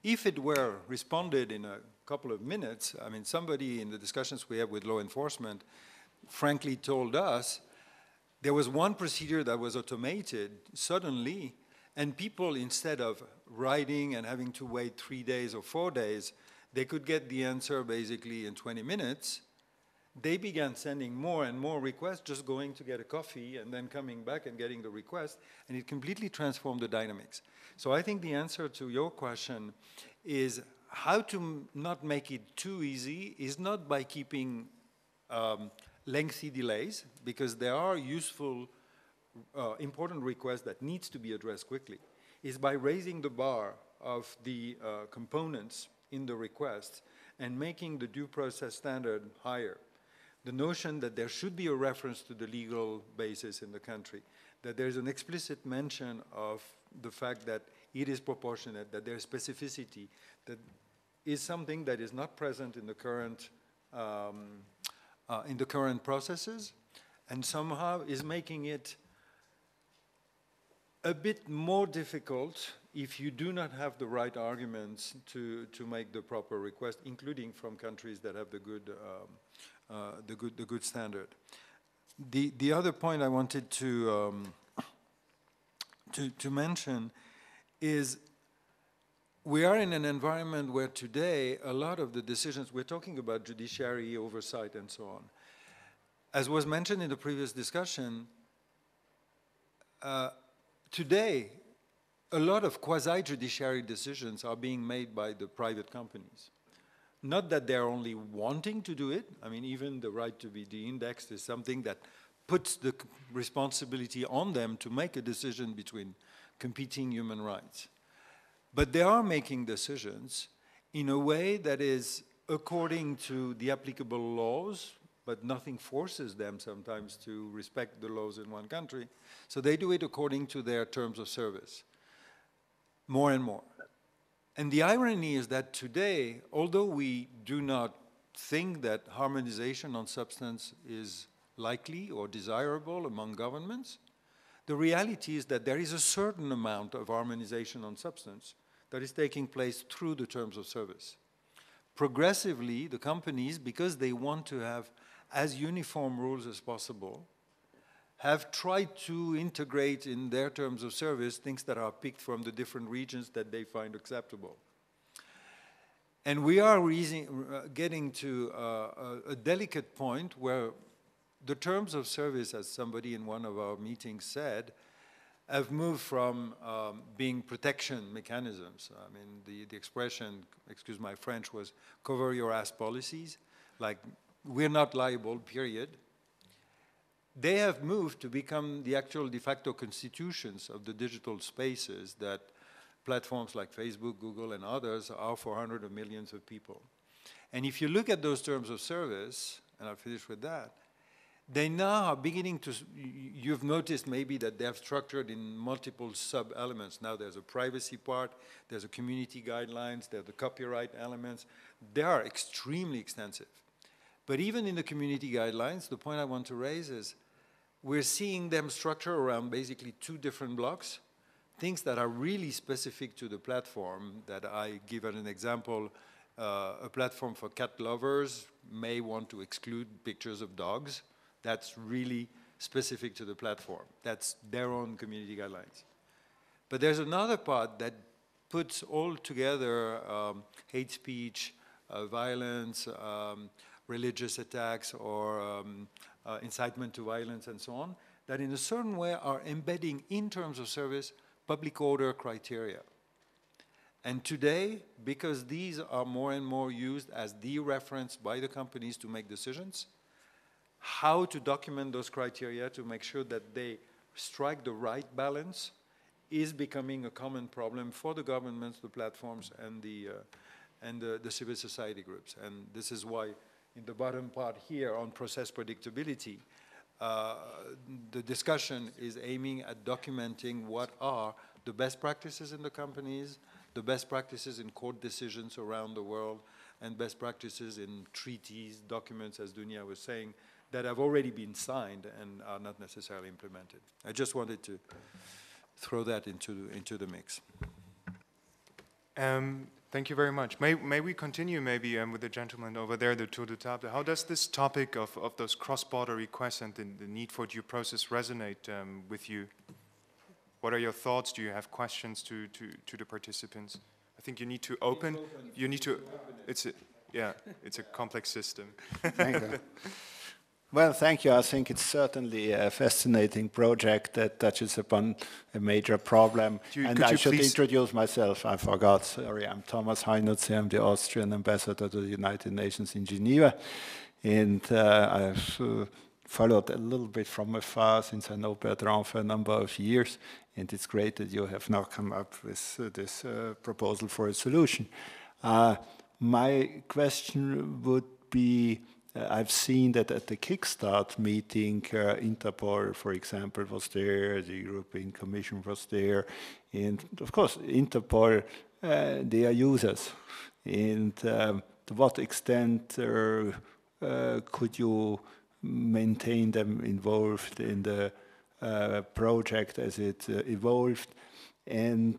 If it were responded in a couple of minutes, I mean, somebody in the discussions we have with law enforcement frankly told us there was one procedure that was automated suddenly, and people, instead of writing and having to wait 3 days or 4 days, they could get the answer basically in 20 minutes. They began sending more and more requests, just going to get a coffee and then coming back and getting the request, and it completely transformed the dynamics. So I think the answer to your question is how to not make it too easy is not by keeping lengthy delays, because there are useful, important requests that needs to be addressed quickly, is by raising the bar of the components in the request and making the due process standard higher. The notion that there should be a reference to the legal basis in the country, that there's an explicit mention of the fact that it is proportionate, that there's specificity, that is something that is not present in the current processes, and somehow is making it a bit more difficult if you do not have the right arguments to make the proper request, including from countries that have the good standard. The other point I wanted to mention is we are in an environment where today a lot of the decisions, we're talking about judiciary oversight and so on. As was mentioned in the previous discussion, today a lot of quasi-judiciary decisions are being made by the private companies. Not that they're only wanting to do it. I mean, even the right to be de-indexed is something that puts the responsibility on them to make a decision between competing human rights. But they are making decisions in a way that is according to the applicable laws, but nothing forces them sometimes to respect the laws in one country. So they do it according to their terms of service, more and more. And the irony is that today, although we do not think that harmonization on substance is likely or desirable among governments, the reality is that there is a certain amount of harmonization on substance that is taking place through the terms of service. Progressively, the companies, because they want to have as uniform rules as possible, have tried to integrate in their terms of service things that are picked from the different regions that they find acceptable. And we are getting to a delicate point where the terms of service, as somebody in one of our meetings said, have moved from being protection mechanisms. I mean, the expression, excuse my French, was cover your ass policies, like we're not liable, period. They have moved to become the actual de facto constitutions of the digital spaces that platforms like Facebook, Google, and others are for hundreds of millions of people. And if you look at those terms of service, and I'll finish with that, they now are beginning to, you've noticed maybe that they're structured in multiple sub-elements. Now there's a privacy part, there's a community guidelines, there's the copyright elements. They are extremely extensive. But even in the community guidelines, the point I want to raise is we're seeing them structure around basically two different blocks, things that are really specific to the platform. That I give as an example, a platform for cat lovers may want to exclude pictures of dogs. That's really specific to the platform. That's their own community guidelines. But there's another part that puts all together hate speech, violence, religious attacks, or incitement to violence and so on, that in a certain way are embedding in terms of service public order criteria. And today, because these are more and more used as the reference by the companies to make decisions, how to document those criteria to make sure that they strike the right balance is becoming a common problem for the governments, the platforms, and the civil society groups. And this is why in the bottom part here on process predictability, the discussion is aiming at documenting what are the best practices in the companies, the best practices in court decisions around the world, and best practices in treaties, documents, as Dunia was saying, that have already been signed and are not necessarily implemented. I just wanted to throw that into the mix. Thank you very much. May we continue maybe with the gentleman over there, the tour de table. How does this topic of those cross-border requests and the need for due process resonate with you? What are your thoughts? Do you have questions to the participants? I think you need to open. You need to. It's a complex system. Thank you. Well, thank you. I think it's certainly a fascinating project that touches upon a major problem. And I should introduce myself. I forgot. Sorry, I'm Thomas Heinutze. I'm the Austrian ambassador to the United Nations in Geneva. And I've followed a little bit from afar since I know Bertrand for a number of years. And it's great that you have now come up with this proposal for a solution. My question would be, I've seen that at the Kickstart meeting, Interpol, for example, was there, the European Commission was there, and of course, Interpol, they are users. And to what extent could you maintain them involved in the project as it evolved? And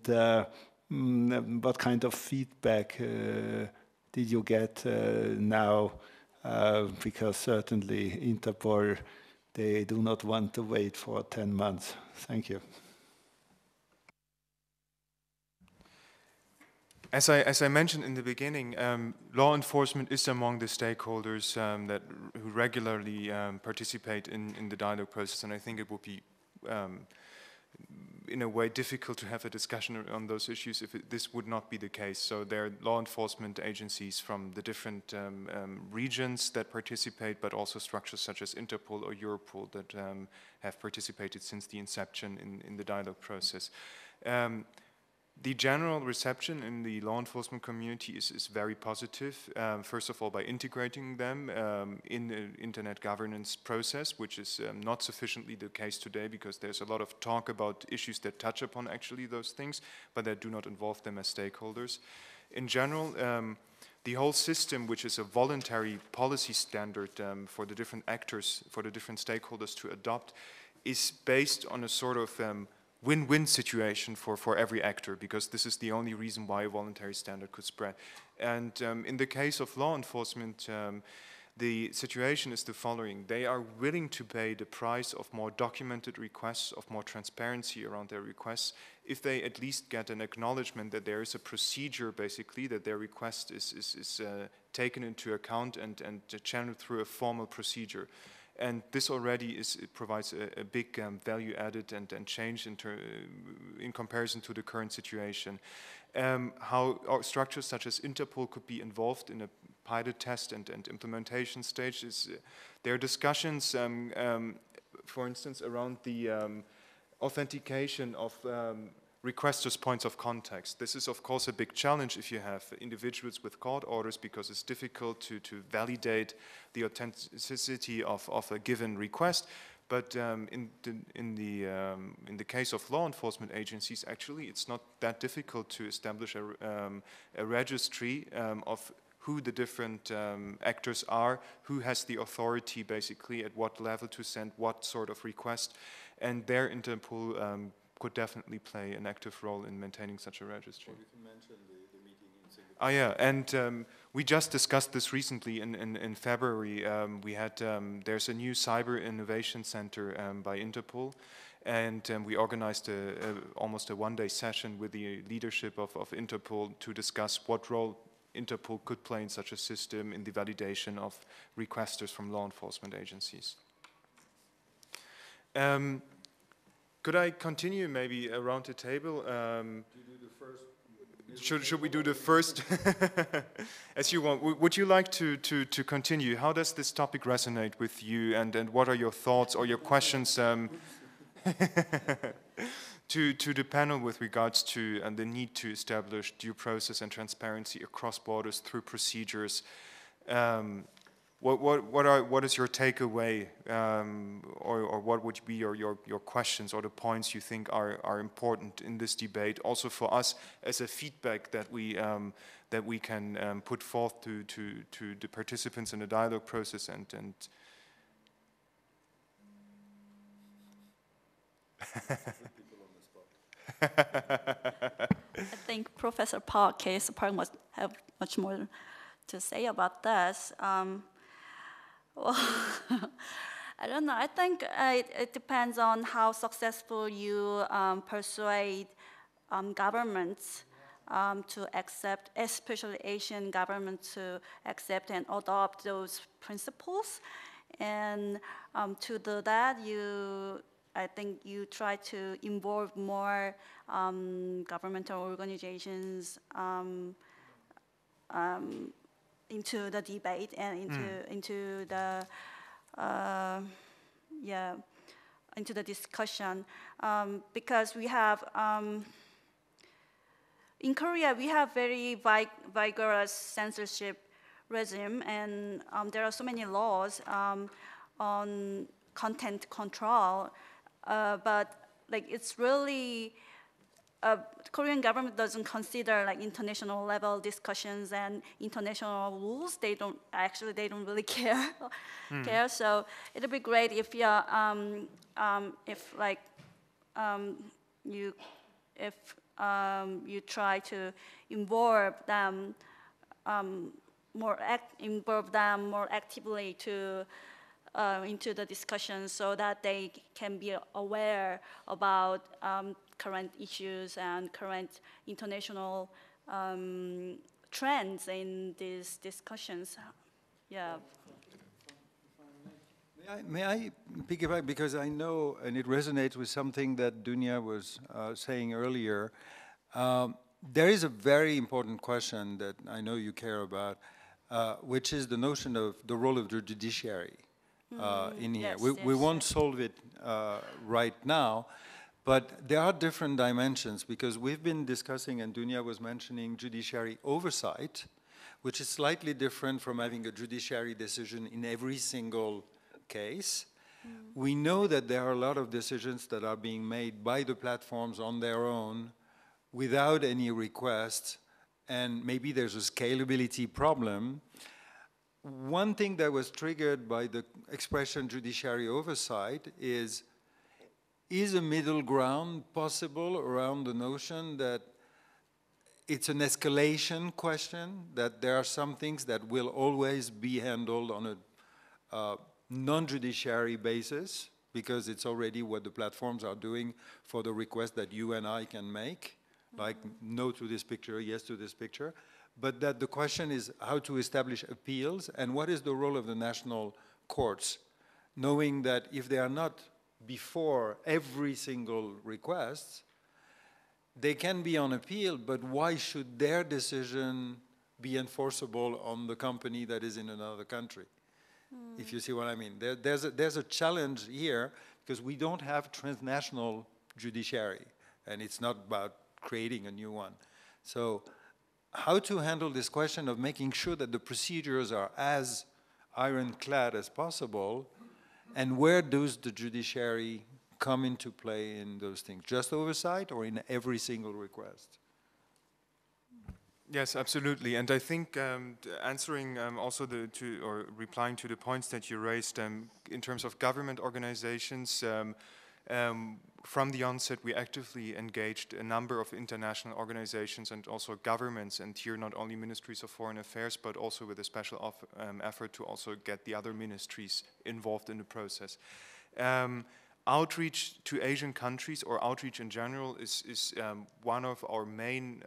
what kind of feedback did you get now? Because certainly Interpol, they do not want to wait for 10 months. Thank you. As I mentioned in the beginning, law enforcement is among the stakeholders who regularly participate in the dialogue process, and I think it would be in a way difficult to have a discussion on those issues if this would not be the case. So there are law enforcement agencies from the different regions that participate, but also structures such as Interpol or Europol that have participated since the inception in the dialogue process. The general reception in the law enforcement community is very positive, first of all by integrating them in the internet governance process, which is not sufficiently the case today because there's a lot of talk about issues that touch upon actually those things, but that do not involve them as stakeholders. In general, the whole system, which is a voluntary policy standard for the different actors, for the different stakeholders to adopt, is based on a sort of win-win situation for every actor, because this is the only reason why a voluntary standard could spread. And in the case of law enforcement, the situation is the following. They are willing to pay the price of more documented requests, of more transparency around their requests, if they at least get an acknowledgement that there is a procedure, basically, that their request is taken into account and channeled through a formal procedure. And this already provides a big value added and change in comparison to the current situation. How structures such as Interpol could be involved in a pilot test and implementation stage is there are discussions, for instance, around the authentication of requesters' points of contact. This is, of course, a big challenge if you have individuals with court orders, because it's difficult to validate the authenticity of a given request. But in the case of law enforcement agencies, actually, it's not that difficult to establish a registry of who the different actors are, who has the authority, basically, at what level to send what sort of request. And there, Interpol could definitely play an active role in maintaining such a registry. Well, you can mention the meeting in Singapore. Ah, yeah, and We just discussed this recently in February. We had, there's a new cyber innovation center by Interpol, and we organized almost a one-day session with the leadership of Interpol to discuss what role Interpol could play in such a system in the validation of requesters from law enforcement agencies. Could I continue maybe around the table? Should we do the first? As you want. Would you like to continue? How does this topic resonate with you, and what are your thoughts or your questions to the panel with regards to the need to establish due process and transparency across borders through procedures? What is your takeaway, or what would be your questions or the points you think are important in this debate, also for us as a feedback that we can put forth to the participants in the dialogue process and I think Professor Park, Case Park must have much more to say about this. Well, I don't know. I think it depends on how successful you persuade governments to accept, especially Asian governments, to accept and adopt those principles. And to do that, I think you try to involve more governmental organizations into the debate and into the discussion, because we have in Korea we have very vigorous censorship regime, and there are so many laws on content control, but like it's really Korean government doesn't consider like international level discussions and international rules. They don't really care. So it'd be great if you try to involve them more actively into the discussion, so that they can be aware about current issues and current international trends in these discussions. Yeah. May I piggyback, because I know, and it resonates with something that Dunya was saying earlier. There is a very important question that I know you care about, which is the notion of the role of the judiciary in here. Yes, We won't solve it right now, but there are different dimensions, because we've been discussing, and Dunya was mentioning, judiciary oversight, which is slightly different from having a judiciary decision in every single case. We know that there are a lot of decisions that are being made by the platforms on their own without any request, and maybe there's a scalability problem. One thing that was triggered by the expression judiciary oversight is a middle ground possible around the notion that it's an escalation question, that there are some things that will always be handled on a non-judiciary basis, because it's already what the platforms are doing for the request that you and I can make, like no to this picture, yes to this picture, but that the question is how to establish appeals and what is the role of the national courts, knowing that if they are not before every single request, they can be on appeal, but why should their decision be enforceable on the company that is in another country? If you see what I mean. There's a challenge here, because we don't have transnational judiciary, and it's not about creating a new one. So how to handle this question of making sure that the procedures are as ironclad as possible, and where does the judiciary come into play in those things? Just oversight or in every single request? Yes, absolutely. And I think answering also or replying to the points that you raised in terms of government organizations, From the onset, we actively engaged a number of international organizations and also governments, and here not only ministries of foreign affairs, but also with a special effort to also get the other ministries involved in the process. Outreach to Asian countries, or outreach in general, is one of our main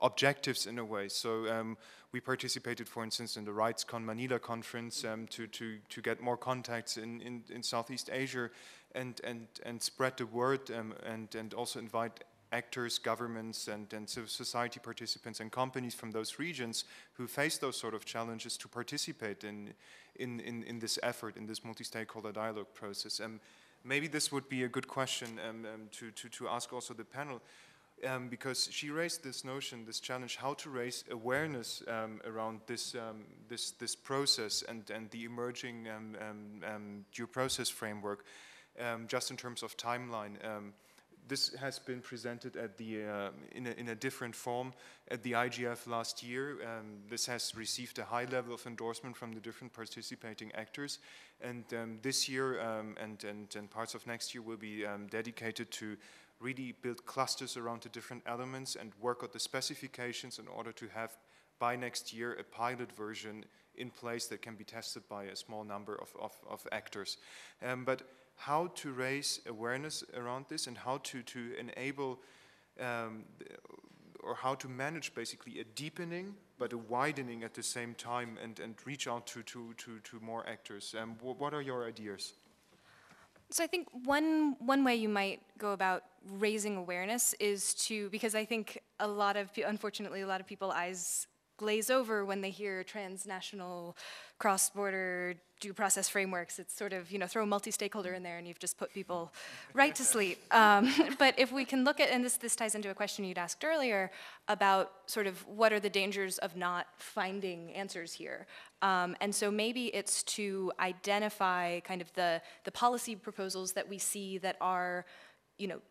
objectives in a way. So we participated, for instance, in the RightsCon Manila conference to get more contacts in Southeast Asia and spread the word and also invite actors, governments, and civil society participants and companies from those regions who face those sort of challenges to participate in this effort, in this multi-stakeholder dialogue process. Maybe this would be a good question to ask also the panel, because she raised this notion, this challenge, how to raise awareness around this process and the emerging due process framework, just in terms of timeline. This has been presented at the in a different form at the IGF last year. This has received a high level of endorsement from the different participating actors, and this year and parts of next year will be dedicated to really build clusters around the different elements and work out the specifications in order to have by next year a pilot version in place that can be tested by a small number of actors. But how to raise awareness around this and how to enable or how to manage basically a deepening but a widening at the same time and reach out to more actors. What are your ideas? So I think one way you might go about raising awareness is to, because I think unfortunately a lot of people's eyes glaze over when they hear transnational, cross-border due process frameworks. It's sort of, throw multi-stakeholder in there and you've just put people right to sleep. But if we can look at, and this ties into a question you'd asked earlier about sort of what are the dangers of not finding answers here. And so maybe it's to identify kind of the policy proposals that we see that are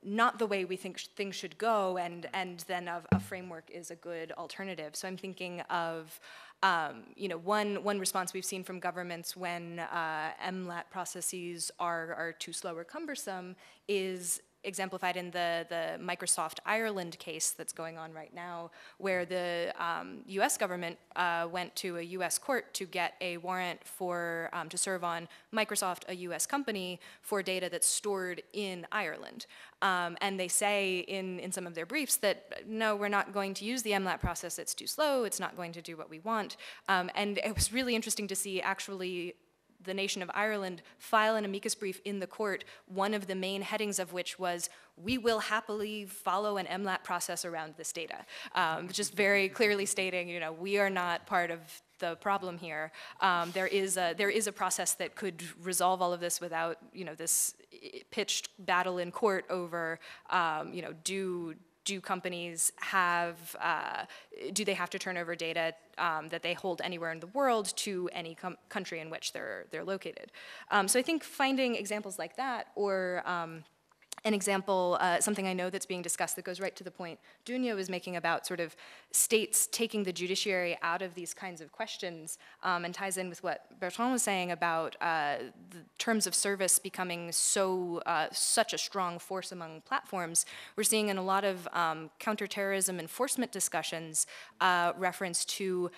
not the way we think things should go, and then a framework is a good alternative. So I'm thinking of, one response we've seen from governments when MLAT processes are too slow or cumbersome is exemplified in the Microsoft Ireland case that's going on right now, where the US government went to a US court to get a warrant for, to serve on Microsoft, a US company, for data that's stored in Ireland. And they say in some of their briefs that, no, we're not going to use the MLAT process, it's too slow, it's not going to do what we want. And it was really interesting to see actually the nation of Ireland file an amicus brief in the court, one of the main headings of which was, we will happily follow an MLAT process around this data. Just very clearly stating, we are not part of the problem here. There is a process that could resolve all of this without, this pitched battle in court over, do companies have, do they have to turn over data that they hold anywhere in the world to any country in which they're located? So I think finding examples like that, or an example, something I know that's being discussed that goes right to the point Dunya was making about sort of states taking the judiciary out of these kinds of questions, and ties in with what Bertrand was saying about the terms of service becoming such a strong force among platforms. We're seeing in a lot of counterterrorism enforcement discussions reference to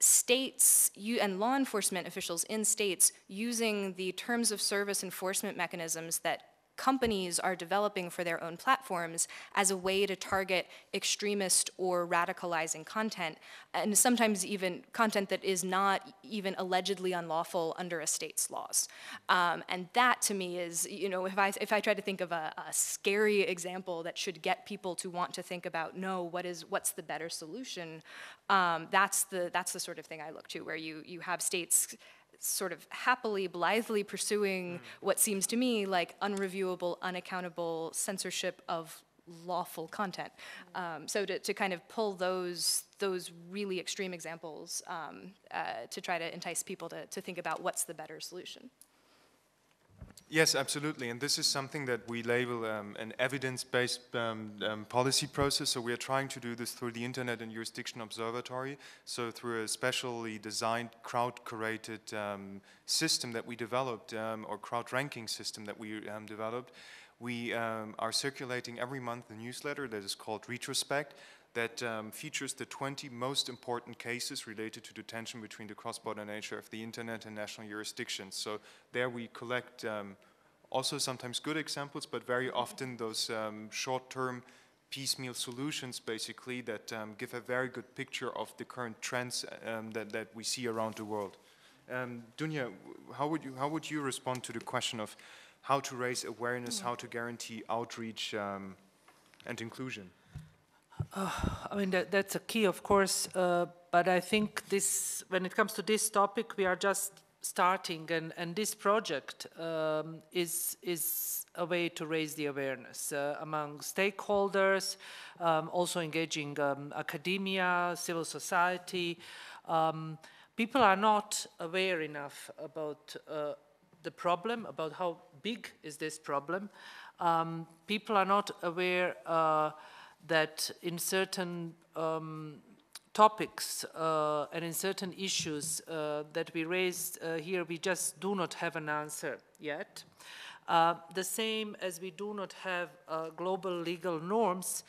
states and law enforcement officials in states using the terms of service enforcement mechanisms that companies are developing for their own platforms as a way to target extremist or radicalizing content, and sometimes even content that is not even allegedly unlawful under a state's laws. And that to me is, if I try to think of a scary example that should get people to want to think about, what's the better solution, that's the sort of thing I look to, where you have states sort of happily, blithely pursuing what seems to me like unreviewable, unaccountable censorship of lawful content. So to kind of pull those really extreme examples to try to entice people to think about what's the better solution. Yes, absolutely, and this is something that we label an evidence-based policy process. So we are trying to do this through the Internet and Jurisdiction Observatory, so through a specially designed crowd-curated system that we developed, or crowd-ranking system that we developed, we are circulating every month a newsletter that is called Retrospect, that features the 20 most important cases related to the tension between the cross-border nature of the internet and national jurisdictions. So there we collect also sometimes good examples, but very often those short-term piecemeal solutions, basically, that give a very good picture of the current trends that we see around the world. Dunya, how would you respond to the question of how to raise awareness, how to guarantee outreach and inclusion? I mean, that's a key, of course, but I think this, when it comes to this topic, we are just starting, and this project is a way to raise the awareness among stakeholders, also engaging academia, civil society. People are not aware enough about the problem, about how big is this problem. People are not aware that in certain topics and in certain issues that we raised here, we just do not have an answer yet. The same as we do not have global legal norms,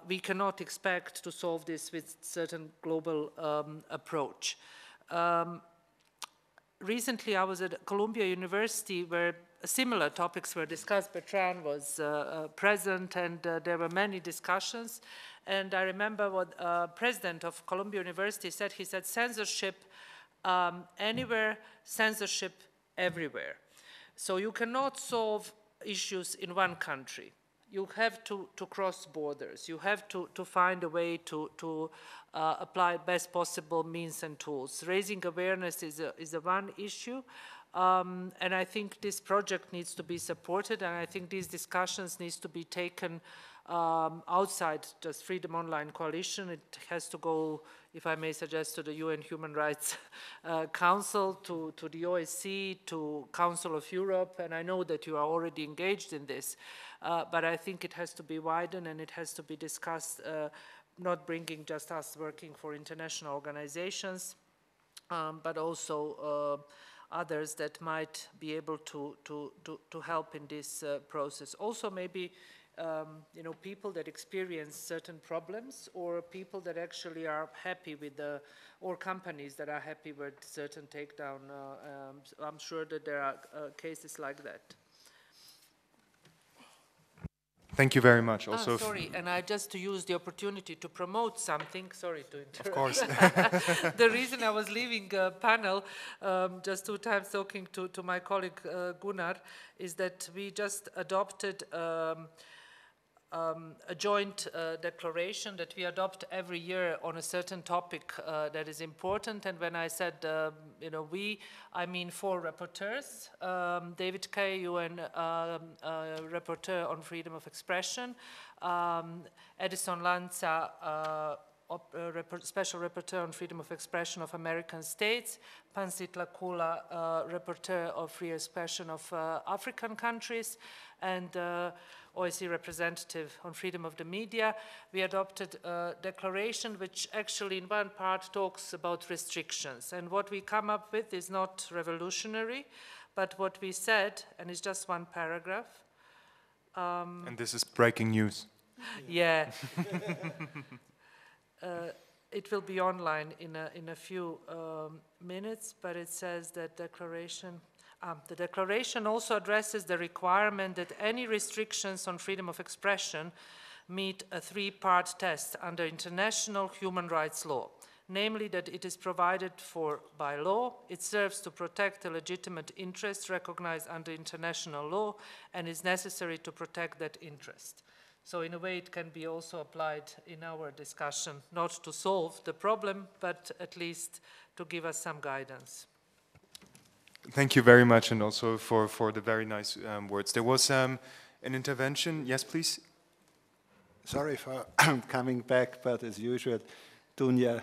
we cannot expect to solve this with certain global approach. Recently, I was at Columbia University where similar topics were discussed. Bertrand was present, and there were many discussions. And I remember what president of Columbia University said. He said, censorship anywhere, censorship everywhere. So you cannot solve issues in one country. You have to cross borders. You have to find a way to apply best possible means and tools. Raising awareness is a one issue. And I think this project needs to be supported, and I think these discussions needs to be taken outside just Freedom Online Coalition. It has to go, if I may suggest, to the UN Human Rights Council, to the OSCE, to Council of Europe, and I know that you are already engaged in this, but I think it has to be widened and it has to be discussed, not bringing just us working for international organizations, but also others that might be able to help in this process. Also maybe you know, people that experience certain problems, or people that actually are happy with or companies that are happy with certain takedown. I'm sure that there are cases like that. Thank you very much. Also, sorry, and I just to use the opportunity to promote something. Sorry to interrupt. Of course. The reason I was leaving a panel, just 2 times talking to my colleague Gunnar, is that we just adopted a joint declaration that we adopt every year on a certain topic that is important. And when I said, you know, I mean 4 rapporteurs, David Kay, UN rapporteur on freedom of expression, Edison Lanza, Special Rapporteur on Freedom of Expression of American States, Pansit Lakula, Rapporteur of Free Expression of African countries, and OSCE representative on freedom of the media. We adopted a declaration which actually in one part talks about restrictions. And what we come up with is not revolutionary, but what we said, and it's just 1 paragraph. And this is breaking news. Yeah. It will be online in a few minutes, but it says that declaration. The declaration also addresses the requirement that any restrictions on freedom of expression meet a 3-part test under international human rights law, namely that it is provided for by law, it serves to protect a legitimate interest recognized under international law, and is necessary to protect that interest. So in a way it can be also applied in our discussion, not to solve the problem, but at least to give us some guidance. Thank you very much, and also for the very nice words. There was an intervention. Yes, please. Sorry for coming back, but as usual, Dunya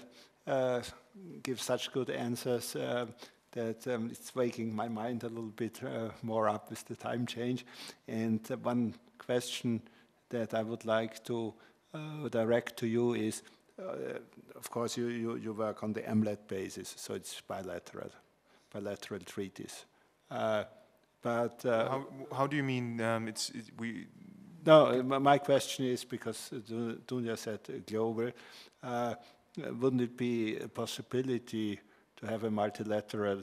gives such good answers that it's waking my mind a little bit more up with the time change. And one question that I would like to direct to you is, of course, you work on the MLET basis, so it's bilateral treaties. But how do you mean we? No, my question is, because Dunja said global, wouldn't it be a possibility to have a multilateral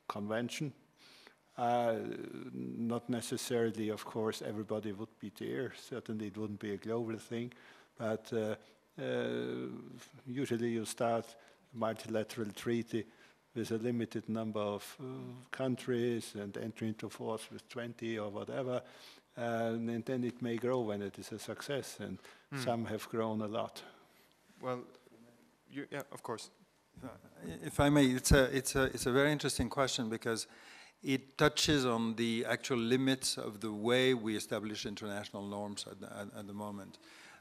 convention? Not necessarily, of course, everybody would be there. Certainly it wouldn't be a global thing, but usually you start a multilateral treaty with a limited number of countries and enter into force with 20 or whatever. And then it may grow when it is a success, and some have grown a lot. Well, yeah, of course. If I may, it's a very interesting question, because it touches on the actual limits of the way we establish international norms at the moment.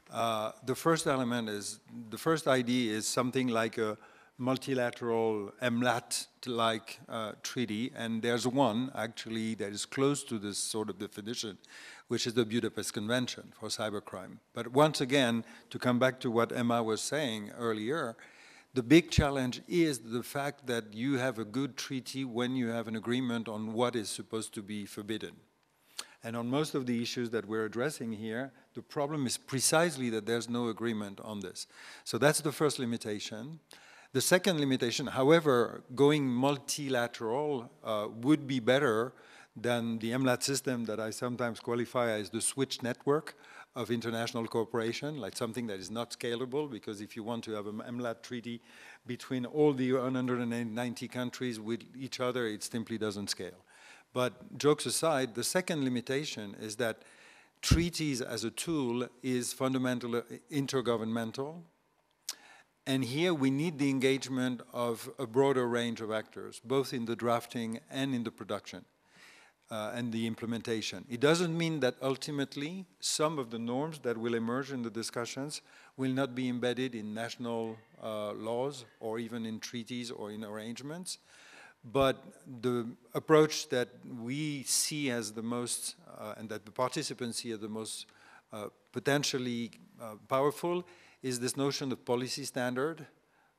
The first element is, the first idea is something like a multilateral MLAT-like treaty, and there's one actually that is close to this sort of definition, which is the Budapest Convention for cybercrime. But once again, to come back to what Emma was saying earlier, the big challenge is the fact that you have a good treaty when you have an agreement on what is supposed to be forbidden. And on most of the issues that we're addressing here, the problem is precisely that there's no agreement on this. So that's the first limitation. The second limitation, however, going multilateral would be better than the MLAT system that I sometimes qualify as the switch network of international cooperation, like something that is not scalable, because if you want to have an MLAT treaty between all the 190 countries with each other, it simply doesn't scale. But jokes aside, the second limitation is that treaties as a tool is fundamentally intergovernmental. And here we need the engagement of a broader range of actors, both in the drafting and in the production and the implementation. It doesn't mean that ultimately some of the norms that will emerge in the discussions will not be embedded in national laws or even in treaties or in arrangements. But the approach that we see as the most, and that the participants see as the most potentially powerful, is this notion of policy standard,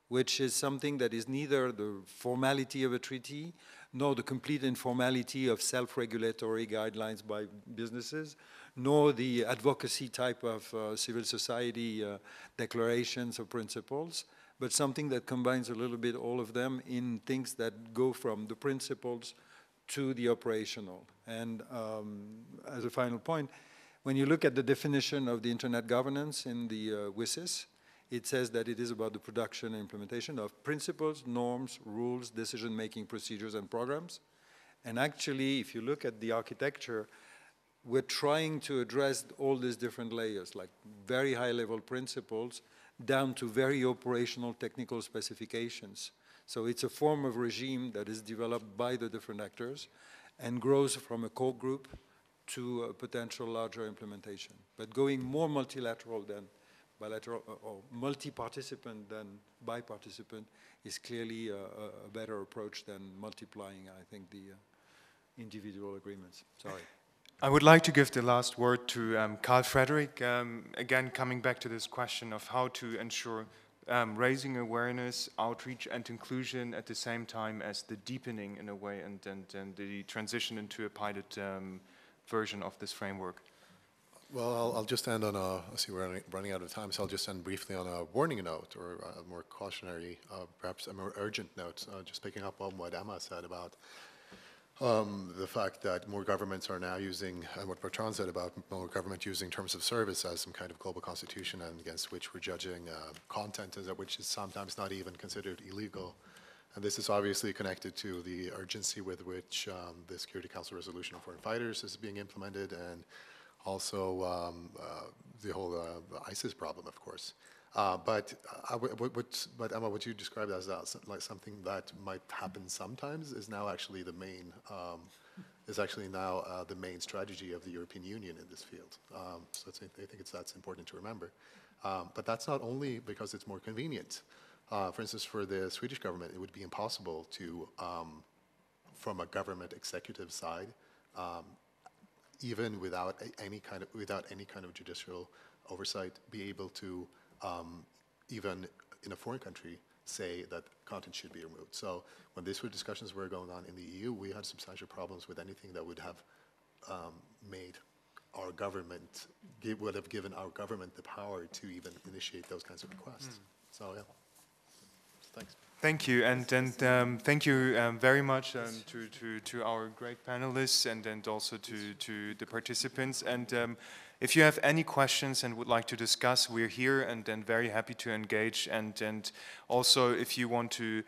which is something that is neither the formality of a treaty nor the complete informality of self-regulatory guidelines by businesses, nor the advocacy type of civil society declarations of principles, but something that combines a little bit all of them in things that go from the principles to the operational. And as a final point, when you look at the definition of the internet governance in the WSIS, it says that it is about the production and implementation of principles, norms, rules, decision-making procedures, and programs. And actually, if you look at the architecture, we're trying to address all these different layers, like very high-level principles down to very operational technical specifications. So it's a form of regime that is developed by the different actors and grows from a core group to a potential larger implementation. But going more multilateral than bilateral, or multi-participant than bi-participant, is clearly a better approach than multiplying, I think, the individual agreements. Sorry. I would like to give the last word to Carl Frederick, again coming back to this question of how to ensure raising awareness, outreach and inclusion at the same time as the deepening in a way and the transition into a pilot version of this framework. Well, I'll just end on a, I see we're running out of time, so I'll just end briefly on a warning note, or a more cautionary, perhaps a more urgent note, just picking up on what Emma said about the fact that more governments are now using, and what Bertrand said about more government using terms of service as some kind of global constitution, and against which we're judging content, which is sometimes not even considered illegal. And this is obviously connected to the urgency with which the Security Council resolution on foreign fighters is being implemented, and also the whole ISIS problem, of course. But Emma, what you described as like something that might happen sometimes is now actually the main the main strategy of the European Union in this field. So I think that's important to remember. But that's not only because it's more convenient. For instance, for the Swedish government, it would be impossible to, from a government executive side, even without any kind of judicial oversight, be able to even in a foreign country say that content should be removed. So when these discussions were going on in the EU, we had substantial problems with anything that would have made our government, would have given our government the power to even initiate those kinds of requests. So yeah, so thanks. Thank you, and thank you very much to our great panelists and also to the participants. And if you have any questions and would like to discuss, we're here and very happy to engage. And also, if you want to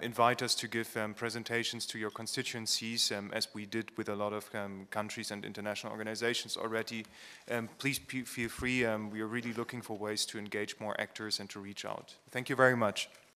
invite us to give presentations to your constituencies, as we did with a lot of countries and international organizations already, please feel free. We are really looking for ways to engage more actors and to reach out. Thank you very much.